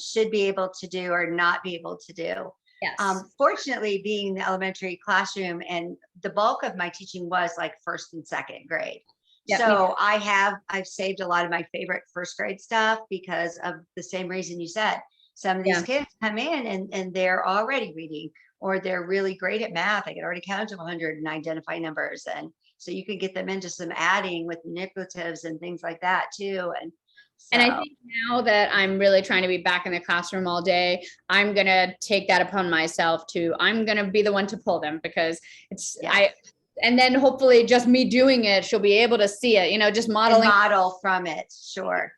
should be able to do or not be able to do. Yes. Fortunately, being in the elementary classroom, and the bulk of my teaching was like first and second grade. Yep, so I've saved a lot of my favorite first grade stuff because of the same reason you said. Some of these kids come in and they're already reading, or they're really great at math. I can already count to 100 and identify numbers. And so you can get them into some adding with manipulatives and things like that too. And I think now that I'm really trying to be back in the classroom all day, I'm going to take that upon myself too. I'm going to be the one to pull them because and then hopefully just me doing it, she'll be able to see it, just model from it. Sure.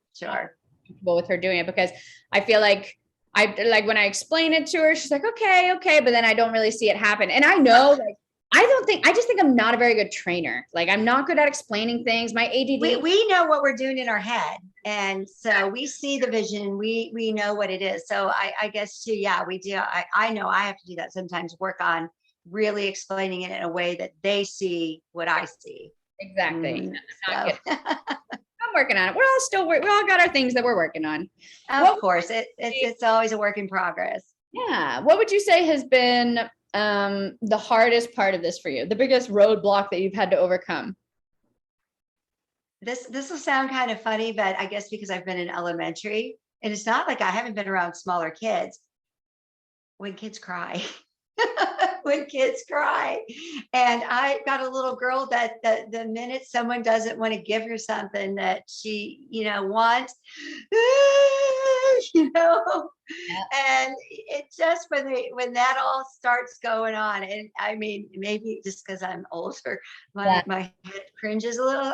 With her doing it, because I feel like when I explain it to her, she's like, okay. But then I don't really see it happen. And I know, I just think I'm not a very good trainer. Like I'm not good at explaining things. My ADD. We know what we're doing in our head. And so we see the vision, we know what it is. So I guess too, we do. I know I have to do that sometimes, work on really explaining it in a way that they see what I see. Exactly. I'm working on it. We all got our things that we're working on. Of course, it's always a work in progress. Yeah. What would you say has been the hardest part of this for you? The biggest roadblock that you've had to overcome? This will sound kind of funny, but I guess because I've been in elementary, and it's not like I haven't been around smaller kids. When kids cry. when kids cry. And I got a little girl that the minute someone doesn't want to give her something that she, wants, you know, Yeah. and it just when that all starts going on, and I mean, maybe just because I'm older, Yeah. my head cringes a little,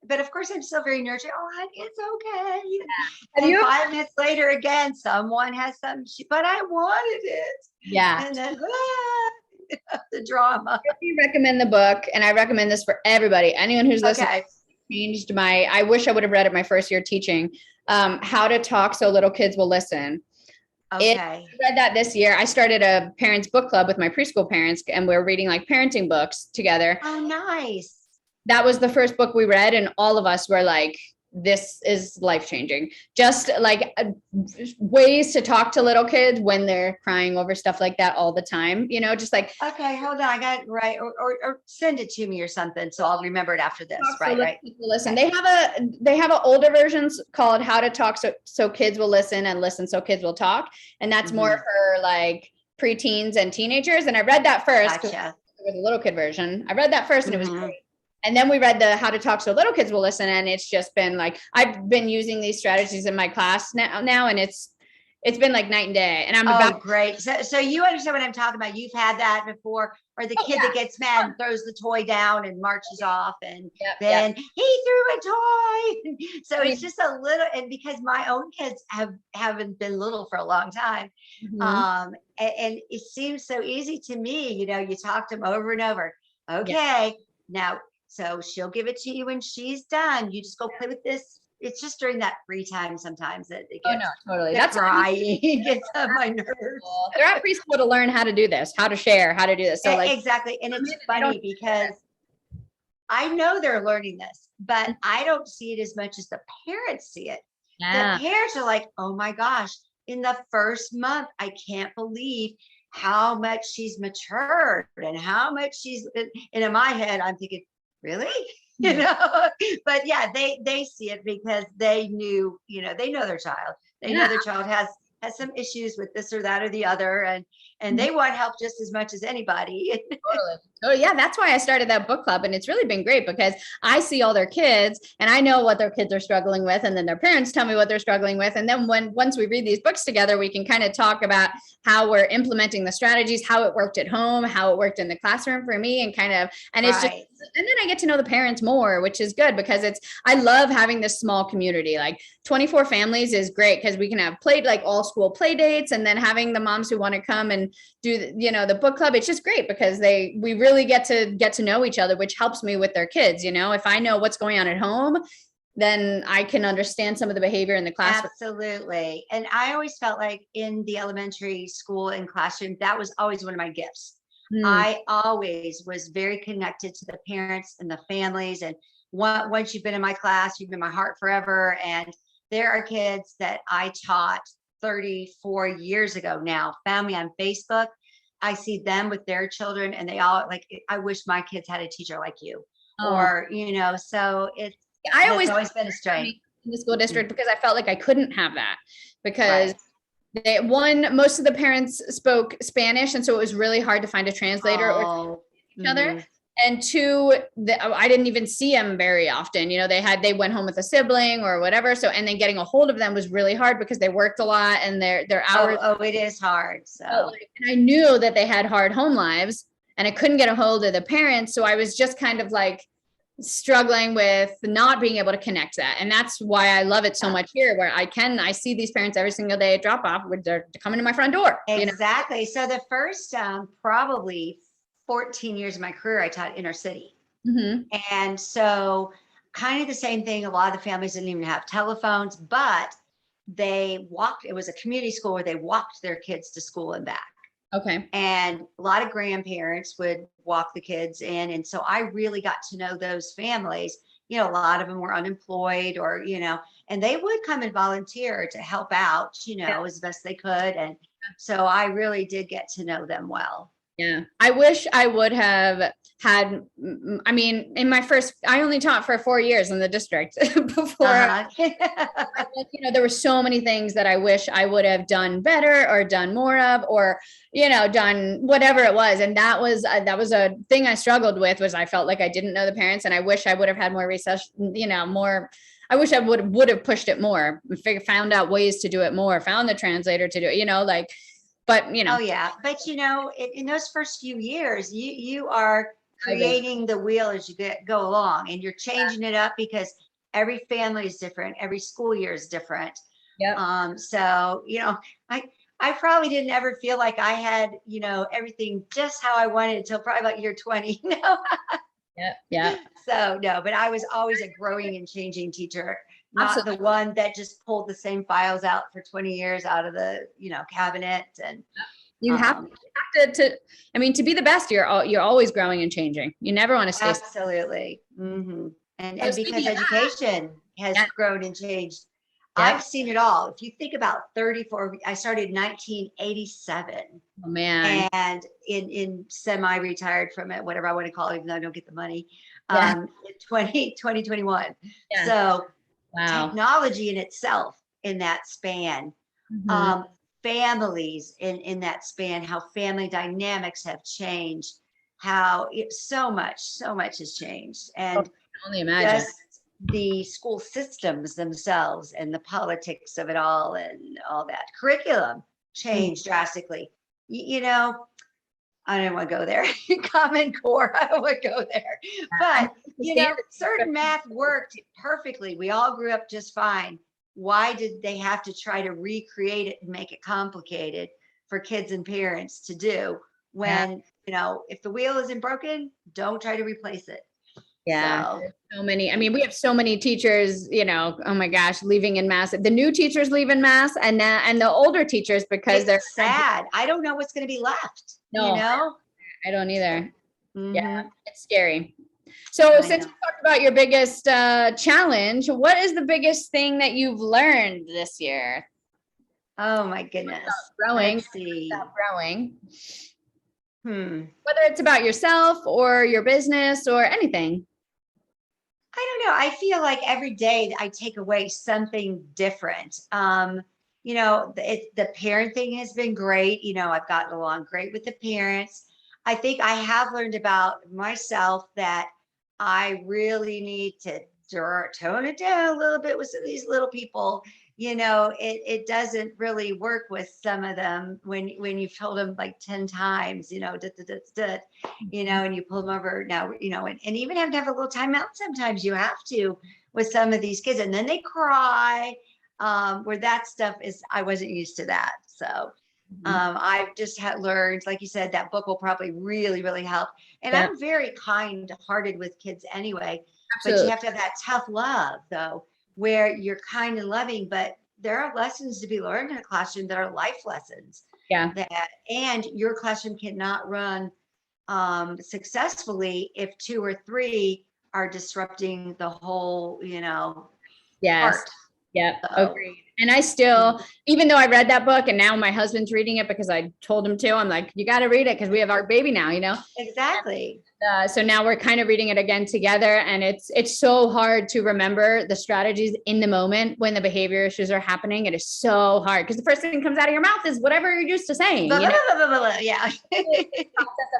but of course I'm still very nurturing. Oh, honey, it's okay. Have And you? 5 minutes later, again, someone has something, but I wanted it. Yeah. And then the drama. I recommend the book, and I recommend this for everybody. Anyone who's listening. Okay. Changed I wish I would have read it my first year teaching. How to Talk So Little Kids Will Listen. I read that this year. I started a parents book club with my preschool parents, and we're reading like parenting books together. Oh, nice. That was the first book we read, and all of us were like, this is life-changing. Just like ways to talk to little kids when they're crying over stuff like that all the time, just like. Okay, hold on. I got it right. Or send it to me or something, so I'll remember it after this. Right. Listen, they have a older versions called How to Talk So Kids Will Listen, and Listen So Kids Will Talk. And that's more for like preteens and teenagers. And I read that first. Gotcha. It was a little kid version. I read that first and it was great. And then we read the How to Talk So Little Kids Will Listen. And it's just been like, I've been using these strategies in my class now and it's been like night and day. And I'm great. So you understand what I'm talking about. You've had that before, or the kid that gets mad and throws the toy down and marches off, and then he threw a toy. So it's just a little, and because my own kids haven't been little for a long time, and it seems so easy to me. You talk to them over and over. Okay, now, so she'll give it to you when she's done. You just go play with this. It's just during that free time sometimes that it gets, totally. That's crying. Gets on my nerves. They're at preschool to learn how to do this, how to share, how to do this. So like exactly. And it's funny because I know they're learning this, but I don't see it as much as the parents see it. The parents are like, oh my gosh, in the first month, I can't believe how much she's matured and how much and in my head, I'm thinking, really? But yeah, they see it because they knew, they know their child. They know their child has some issues with this or that or the other, and they want help just as much as anybody. Totally. Yeah, that's why I started that book club, and it's really been great because I see all their kids and I know what their kids are struggling with, and then their parents tell me what they're struggling with, and then once we read these books together, we can kind of talk about how we're implementing the strategies, how it worked at home, how it worked in the classroom for me, and it's just, and then I get to know the parents more, which is good because I love having this small community. Like 24 families is great because we can have all school play dates, and then having the moms who want to come and do the book club. It's just great because we really get to know each other, which helps me with their kids. If I know what's going on at home, then I can understand some of the behavior in the classroom. Absolutely. And I always felt like in the elementary school and classroom, that was always one of my gifts. I always was very connected to the parents and the families. And once you've been in my class, you've been in my heart forever. And there are kids that I taught 34 years ago now, found me on Facebook. I see them with their children and they all like, I wish my kids had a teacher like you. Or, so it's always been a strength in the school district because I felt like I couldn't have that because most of the parents spoke Spanish. And so it was really hard to find a translator or each other. And two, I didn't even see them very often. They went home with a sibling or whatever. So, and then getting a hold of them was really hard because they worked a lot and their hours. It is hard. So, and I knew that they had hard home lives and I couldn't get a hold of the parents. So I was just kind of like struggling with not being able to connect that. And that's why I love it so much here, where I see these parents every single day at drop off, where they're coming to my front door. Exactly. So the first probably 14 years of my career, I taught inner city. And so kind of the same thing. A lot of the families didn't even have telephones, but they walked. It was a community school where they walked their kids to school and back. Okay. And a lot of grandparents would walk the kids in. And so I really got to know those families. A lot of them were unemployed or, and they would come and volunteer to help out, as best they could. And so I really did get to know them well. Yeah. I wish I would have had, I mean, in my first, I only taught for 4 years in the district before, Uh-huh. there were so many things that I wish I would have done better or done more of, or, done whatever it was. And that was a thing I struggled with, was I felt like I didn't know the parents, and I wish I would have had more research, more. I wish I would have pushed it more, found out ways to do it more, found the translator to do it, but Oh yeah, but in those first few years, you are creating the wheel as you go along, and you're changing it up because every family is different, every school year is different. Yep. So I I probably didn't ever feel like I had everything just how I wanted until probably about year 20. Yeah. Yeah. So no, but I was always a growing and changing teacher, not the Absolutely. one that just pulled the same files out for 20 years out of the cabinet. And You have, um, I mean, to be the best, you're always growing and changing. You never want to stay. absolutely. And So because speaking of education has that, grown and changed, yeah. I've seen it all. If you think about 34, I started in 1987. Oh man. And in semi-retired from it, whatever I want to call it, even though I don't get the money, Yeah. in 2021. Yeah. So Wow. technology in itself in that span, Mhm. families in that span, how family dynamics have changed, how so much has changed. Oh, I And can only imagine. just the school systems themselves and the politics of it all and all that curriculum Mm. changed drastically. I don't want to go there. Common Core, I don't want to go there. I But, understand certain math worked perfectly. We all grew up just fine. Why did they have to try to recreate it and make it complicated for kids and parents to do Yeah. when, if the wheel isn't broken, don't try to replace it. Yeah. So There's so many. I mean, we have so many teachers, oh my gosh, leaving in mass. The new teachers leave in mass, and the older teachers, because they're it's sad. I don't know what's going to be left, no, I don't either. Yeah, Mhm. it's scary. So I since know. you talked about your biggest challenge, what is the biggest thing that you've learned this year? Oh my goodness. Growing, Let's see. about growing, Hmm. whether it's about yourself or your business or anything. I don't know. I feel like every day I take away something different. The parent thing has been great. I've gotten along great with the parents. I think I have learned about myself that I really need to tone it down a little bit with some of these little people. It doesn't really work with some of them when you've told them like 10 times, da, da, da, da, and you pull them over now, and even have to have a little timeout. Sometimes you have to with some of these kids, and then they cry, where that stuff is, I wasn't used to that. So Mhm. I've just had learned, like you said, that book will probably really, really help. And Yeah, I'm very kind hearted with kids anyway, but you absolutely. have to have that tough love though, where you're kind and loving, but there are lessons to be learned in a classroom that are life lessons Yeah. and your classroom cannot run successfully if two or three are disrupting the whole, Yes. art. Yep. So Agreed. And I still, even though I read that book and now my husband's reading it because I told him to, I'm like, you got to read it because we have our baby now. exactly. So now we're kind of reading it again together, and it's so hard to remember the strategies in the moment when the behavior issues are happening. It is so hard because the first thing that comes out of your mouth is whatever you're used to saying. Yeah. Process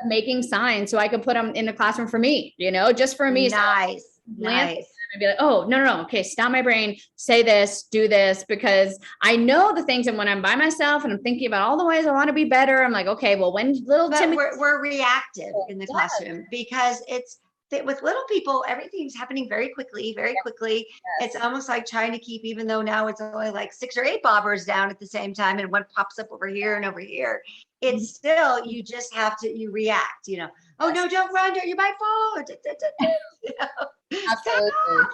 of making signs so I could put them in the classroom for me. Just for me. So Nice. glance Nice. and be like, oh, no. Okay, stop my brain, say this, do this, because I know the things. And when I'm by myself and I'm thinking about all the ways I want to be better, I'm like, okay, well, when little But Timmy, we're reactive in the yes, classroom because it's that with little people, everything's happening very quickly, very quickly. It's yes. almost like trying to keep, even though now it's only like 6 or 8 bobbers down at the same time, and one pops up over here and over here. It's still, you just have to, you react, oh Yes, no, don't run, you might fall. absolutely. Yeah. Stop.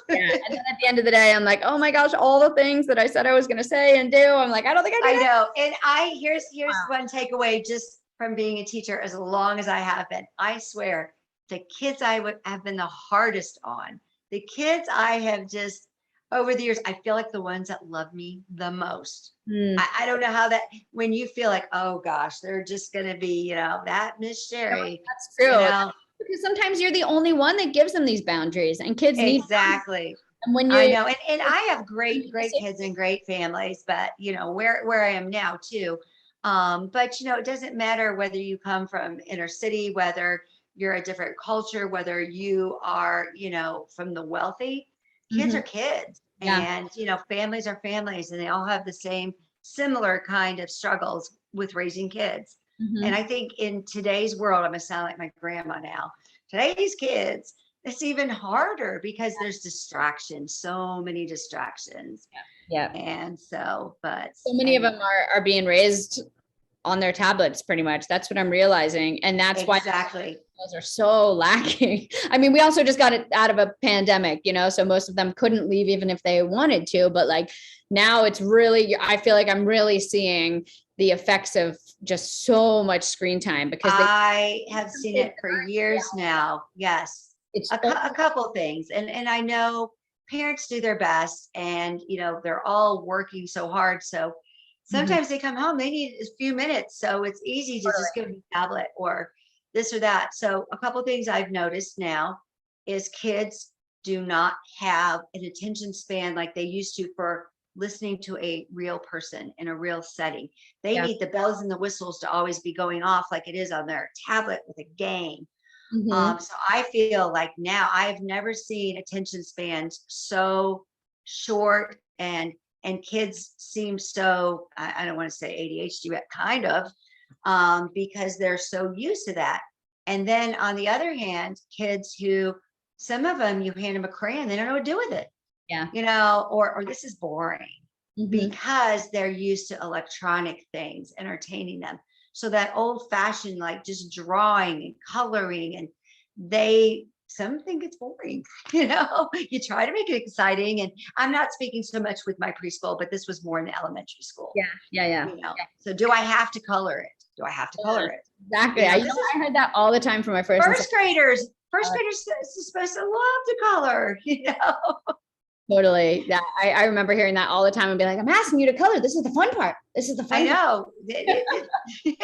And then at the end of the day, I'm like, oh my gosh, all the things that I said I was going to say and do. I'm like, I don't think I I did it. know. And here's Wow. one takeaway just from being a teacher as long as I have been. I swear the kids I would have been the hardest on, the kids I have just over the years, I feel like the ones that love me the most. Mm. I don't know how that, when you feel like, oh gosh, they're just going to be, that Miss Sheri, That's you true. know, Because sometimes you're the only one that gives them these boundaries, and kids need boundaries. exactly. And when I you know. And I have great kids and great families, but where I am now too. But it doesn't matter whether you come from inner city, whether you're a different culture, whether you are, from the wealthy, kids Mhm. are kids. Yeah. And, families are families, and they all have the same similar kind of struggles with raising kids. And Mhm. I think in today's world, I'm gonna sound like my grandma now. Today's kids, it's even harder because there's distractions, so many distractions. Yeah. And so, but So many of them anyway, are being raised on their tablets pretty much. That's what I'm realizing. And that's why exactly. those are so lacking. I mean, we also just got it out of a pandemic, so most of them couldn't leave even if they wanted to. But like now it's really, I feel like I'm really seeing the effects of just so much screen time because I have seen it for years now. Yes. it's A couple things. And I know parents do their best, and, they're all working so hard. So Mhm. sometimes they come home, they need a few minutes. So it's easy to just give them a tablet or this or that. So a couple things I've noticed now is kids do not have an attention span like they used to for listening to a real person in a real setting. They Yeah. need the bells and the whistles to always be going off like it is on their tablet with a game. Mhm. So I feel like now I've never seen attention spans so short, and kids seem so, I don't want to say ADHD, but kind of, because they're so used to that. And then on the other hand, kids who, some of them, you hand them a crayon, they don't know what to do with it, Yeah. or this is boring, Mhm. because they're used to electronic things entertaining them. So that old fashioned, like just drawing and coloring, and some think it's boring. You try to make it exciting. And I'm not speaking so much with my preschool, but this was more in the elementary school. Yeah. Yeah. Yeah. So do I have to color it? Do I have to color it? Exactly. This is I heard that all the time from my first and first second. graders. First graders is supposed to love to color. Totally. Yeah. I remember hearing that all the time and be like, I'm asking you to color. This is the fun part. This is the I fun part. know.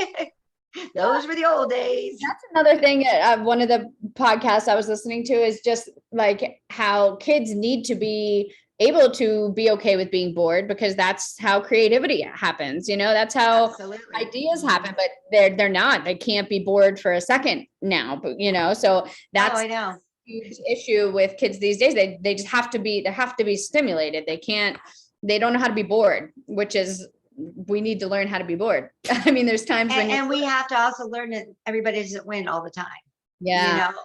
Those were the old days. That's another thing. One of the podcasts I was listening to is just like how kids need to be able to be okay with being bored because that's how creativity happens. That's how Absolutely. ideas happen, but they're not. They can't be bored for a second now. But so Oh, that's I know. huge issue with kids these days. They just have to be stimulated. They don't know how to be bored, which is we need to learn how to be bored. I mean, there's times when And we have to also learn that everybody doesn't win all the time. You yeah. know,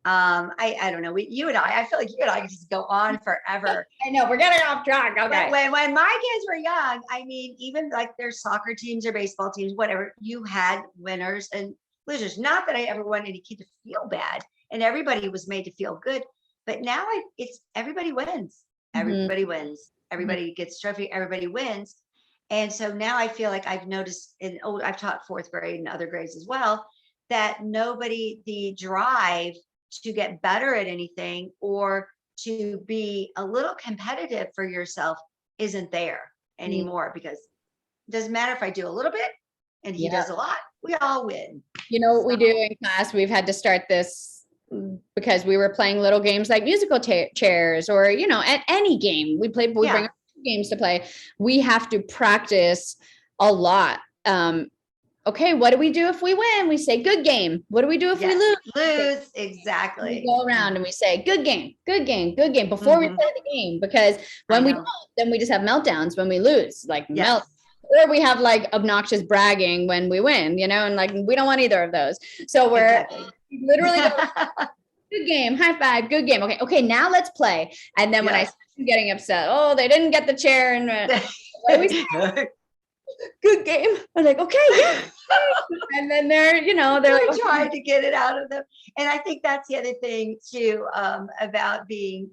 I don't know. You and I feel like you and I could just go on forever. I know we're getting off track. Okay. When my kids were young, I mean, even like their soccer teams or baseball teams, whatever, you had winners and losers. Not that I ever wanted any kid to feel bad, and everybody was made to feel good. But now it's everybody wins. Mhm. Everybody wins. Everybody gets trophy. Everybody wins. And so now I feel like I've noticed I've taught fourth grade and other grades as well, that the drive to get better at anything or to be a little competitive for yourself isn't there anymore, because it doesn't matter if I do a little bit and he Yeah. does a lot, we all win. What we do in class, we've had to start this because we were playing little games like musical chairs or, at any game we bring Yeah. games to play. We have to practice a lot. Okay, what do we do if we win? We say good game. What do we do if we Yes. lose? Lose. We Exactly. go around and we say good game, good game, good game before we Mhm. play the game, because I when we know. don't, then we just have meltdowns when we lose, like Yes. or we have like obnoxious bragging when we win, and like we don't want either of those. So we're Exactly. literally go, good game, high five, good game. Okay, now let's play. And then when I Yes. see them getting upset, oh, they didn't get the chair, and what do we say? Good game. I'm like, okay, yeah. And then they're like, We tried to get it out of them. And I think that's the other thing too, about being,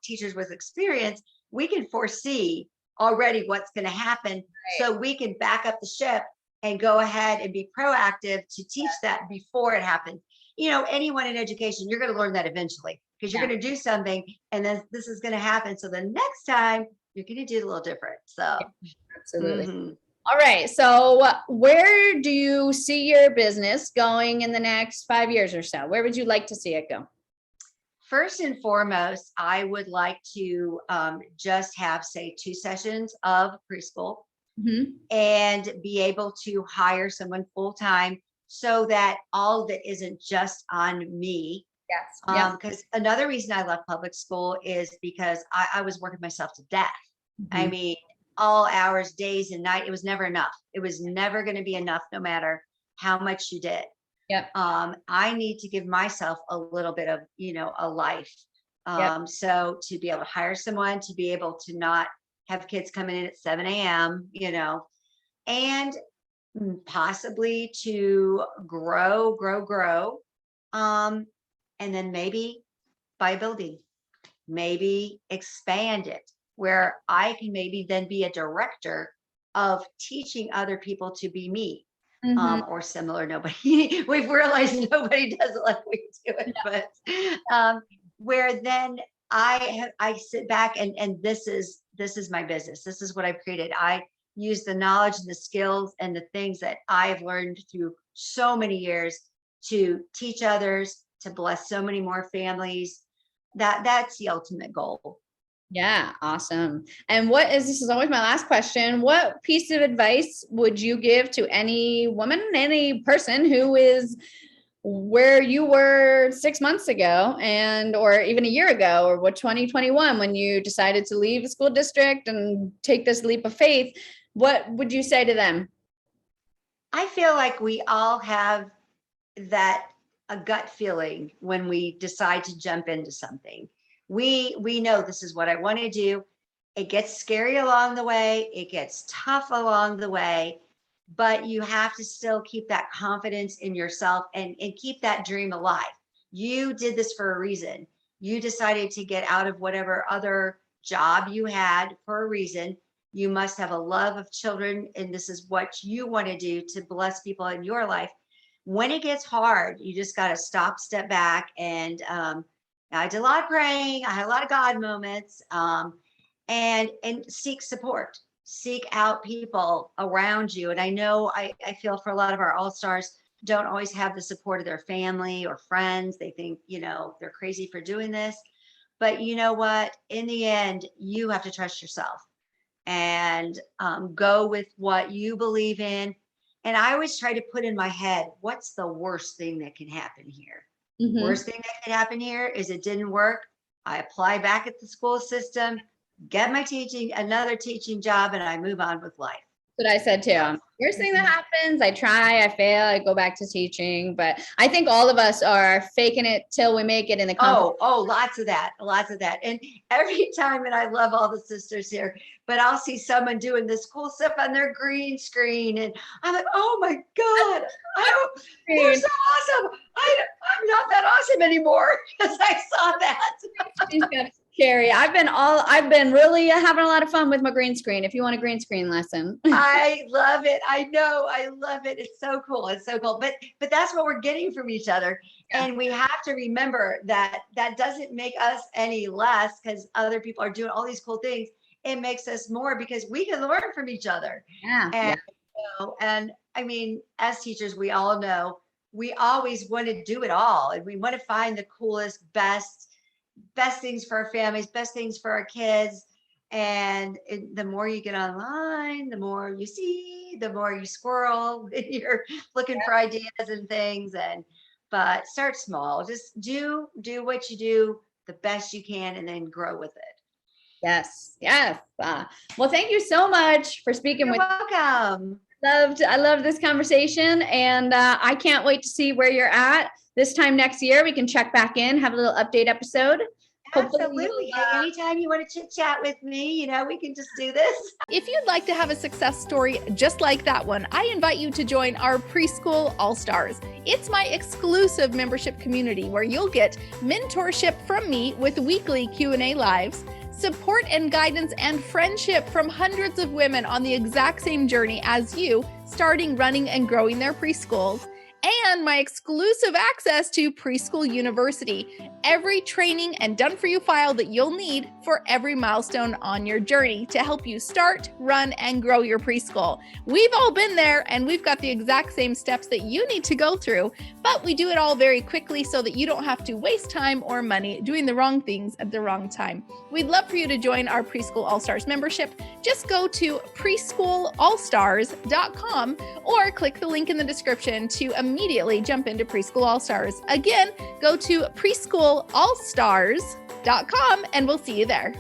teachers with experience. We can foresee already what's going to happen, so we can back up the ship and go ahead and be proactive to teach that before it happens. Anyone in education, you're going to learn that eventually. because you're going to do something and then this is going to happen. So the next time you're going to do it a little different. So absolutely. mhm. All right. So where do you see your business going in the next 5 years or so? Where would you like to see it go? First and foremost, I would like to just have, say, 2 sessions of preschool Mhm. and be able to hire someone full time so that all of it isn't just on me. Yes. Yeah. Because another reason I left public school is because I was working myself to death. I Mhm. mean, all hours, days and night, it was never enough. It was never going to be enough, no matter how much you did. Yep. I need to give myself a little bit of, a life. Yep. So to be able to hire someone, to be able to not have kids coming in at 7 a.m., and possibly to grow, and then maybe buy a building, maybe expand it where I can maybe then be a director of teaching other people to be me. Mhm. Or similar. Nobody, we've realized nobody does it like we do it, but where then I sit back and this is my business. This is what I've created. I use the knowledge and the skills and the things that I've learned through so many years to teach others, to bless so many more families. That's the ultimate goal. Yeah, awesome. And this is always my last question. What piece of advice would you give to any woman, any person who is where you were 6 months ago or even a year ago, or 2021, when you decided to leave the school district and take this leap of faith? What would you say to them? I feel like we all have a gut feeling when we decide to jump into something. We know this is what I want to do. It gets scary along the way, it gets tough along the way, but you have to still keep that confidence in yourself and keep that dream alive. You did this for a reason. You decided to get out of whatever other job you had for a reason. You must have a love of children, and this is what you want to do to bless people in your life. When it gets hard, you just got to step back. And I did a lot of praying. I had a lot of God moments, and seek support, seek out people around you. And I know I feel for a lot of our all-stars don't always have the support of their family or friends. They think, they're crazy for doing this. But you know what? In the end, you have to trust yourself and go with what you believe in. And I always try to put in my head, what's the worst thing that can happen here? Mhm. Worst thing that can happen here is it didn't work. I apply back at the school system, get another teaching job, and I move on with life. What I said too. Worst thing that happens, I try, I fail, I go back to teaching. But I think all of us are faking it till we make it in the company. Oh, lots of that. And every time, and I love all the sisters here, but I'll see someone doing this cool stuff on their green screen. And I'm like, oh my God, they're so awesome. I'm not that awesome anymore because I saw that. Sheri, I've been really having a lot of fun with my green screen. If you want a green screen lesson. I love it. I know. I love it. It's so cool. It's so cool. But that's what we're getting from each other. Yeah. And we have to remember that doesn't make us any less because other people are doing all these cool things. It makes us more because we can learn from each other. Yeah. And I mean, as teachers, we all know we always want to do it all. And we want to find the coolest, best things for our families, best things for our kids. And the more you get online, the more you see, the more you squirrel, you're looking for ideas and things. But start small, just do what you do the best you can and then grow with it. Yes. Well, thank you so much for speaking with me. You're welcome. I loved this conversation, and I can't wait to see where you're at this time next year. We can check back in, have a little update episode. Absolutely. Anytime you want to chit chat with me, we can just do this. If you'd like to have a success story just like that one, I invite you to join our Preschool All-Stars. It's my exclusive membership community where you'll get mentorship from me with weekly Q&A lives, support and guidance and friendship from hundreds of women on the exact same journey as you, starting, running, and growing their preschools, and my exclusive access to Preschool University, every training and done-for-you file that you'll need for every milestone on your journey to help you start, run, and grow your preschool. We've all been there, and we've got the exact same steps that you need to go through, but we do it all very quickly so that you don't have to waste time or money doing the wrong things at the wrong time. We'd love for you to join our Preschool All-Stars membership. Just go to preschoolallstars.com or click the link in the description to immediately jump into Preschool All-Stars. Again, go to preschoolallstars.com and we'll see you there.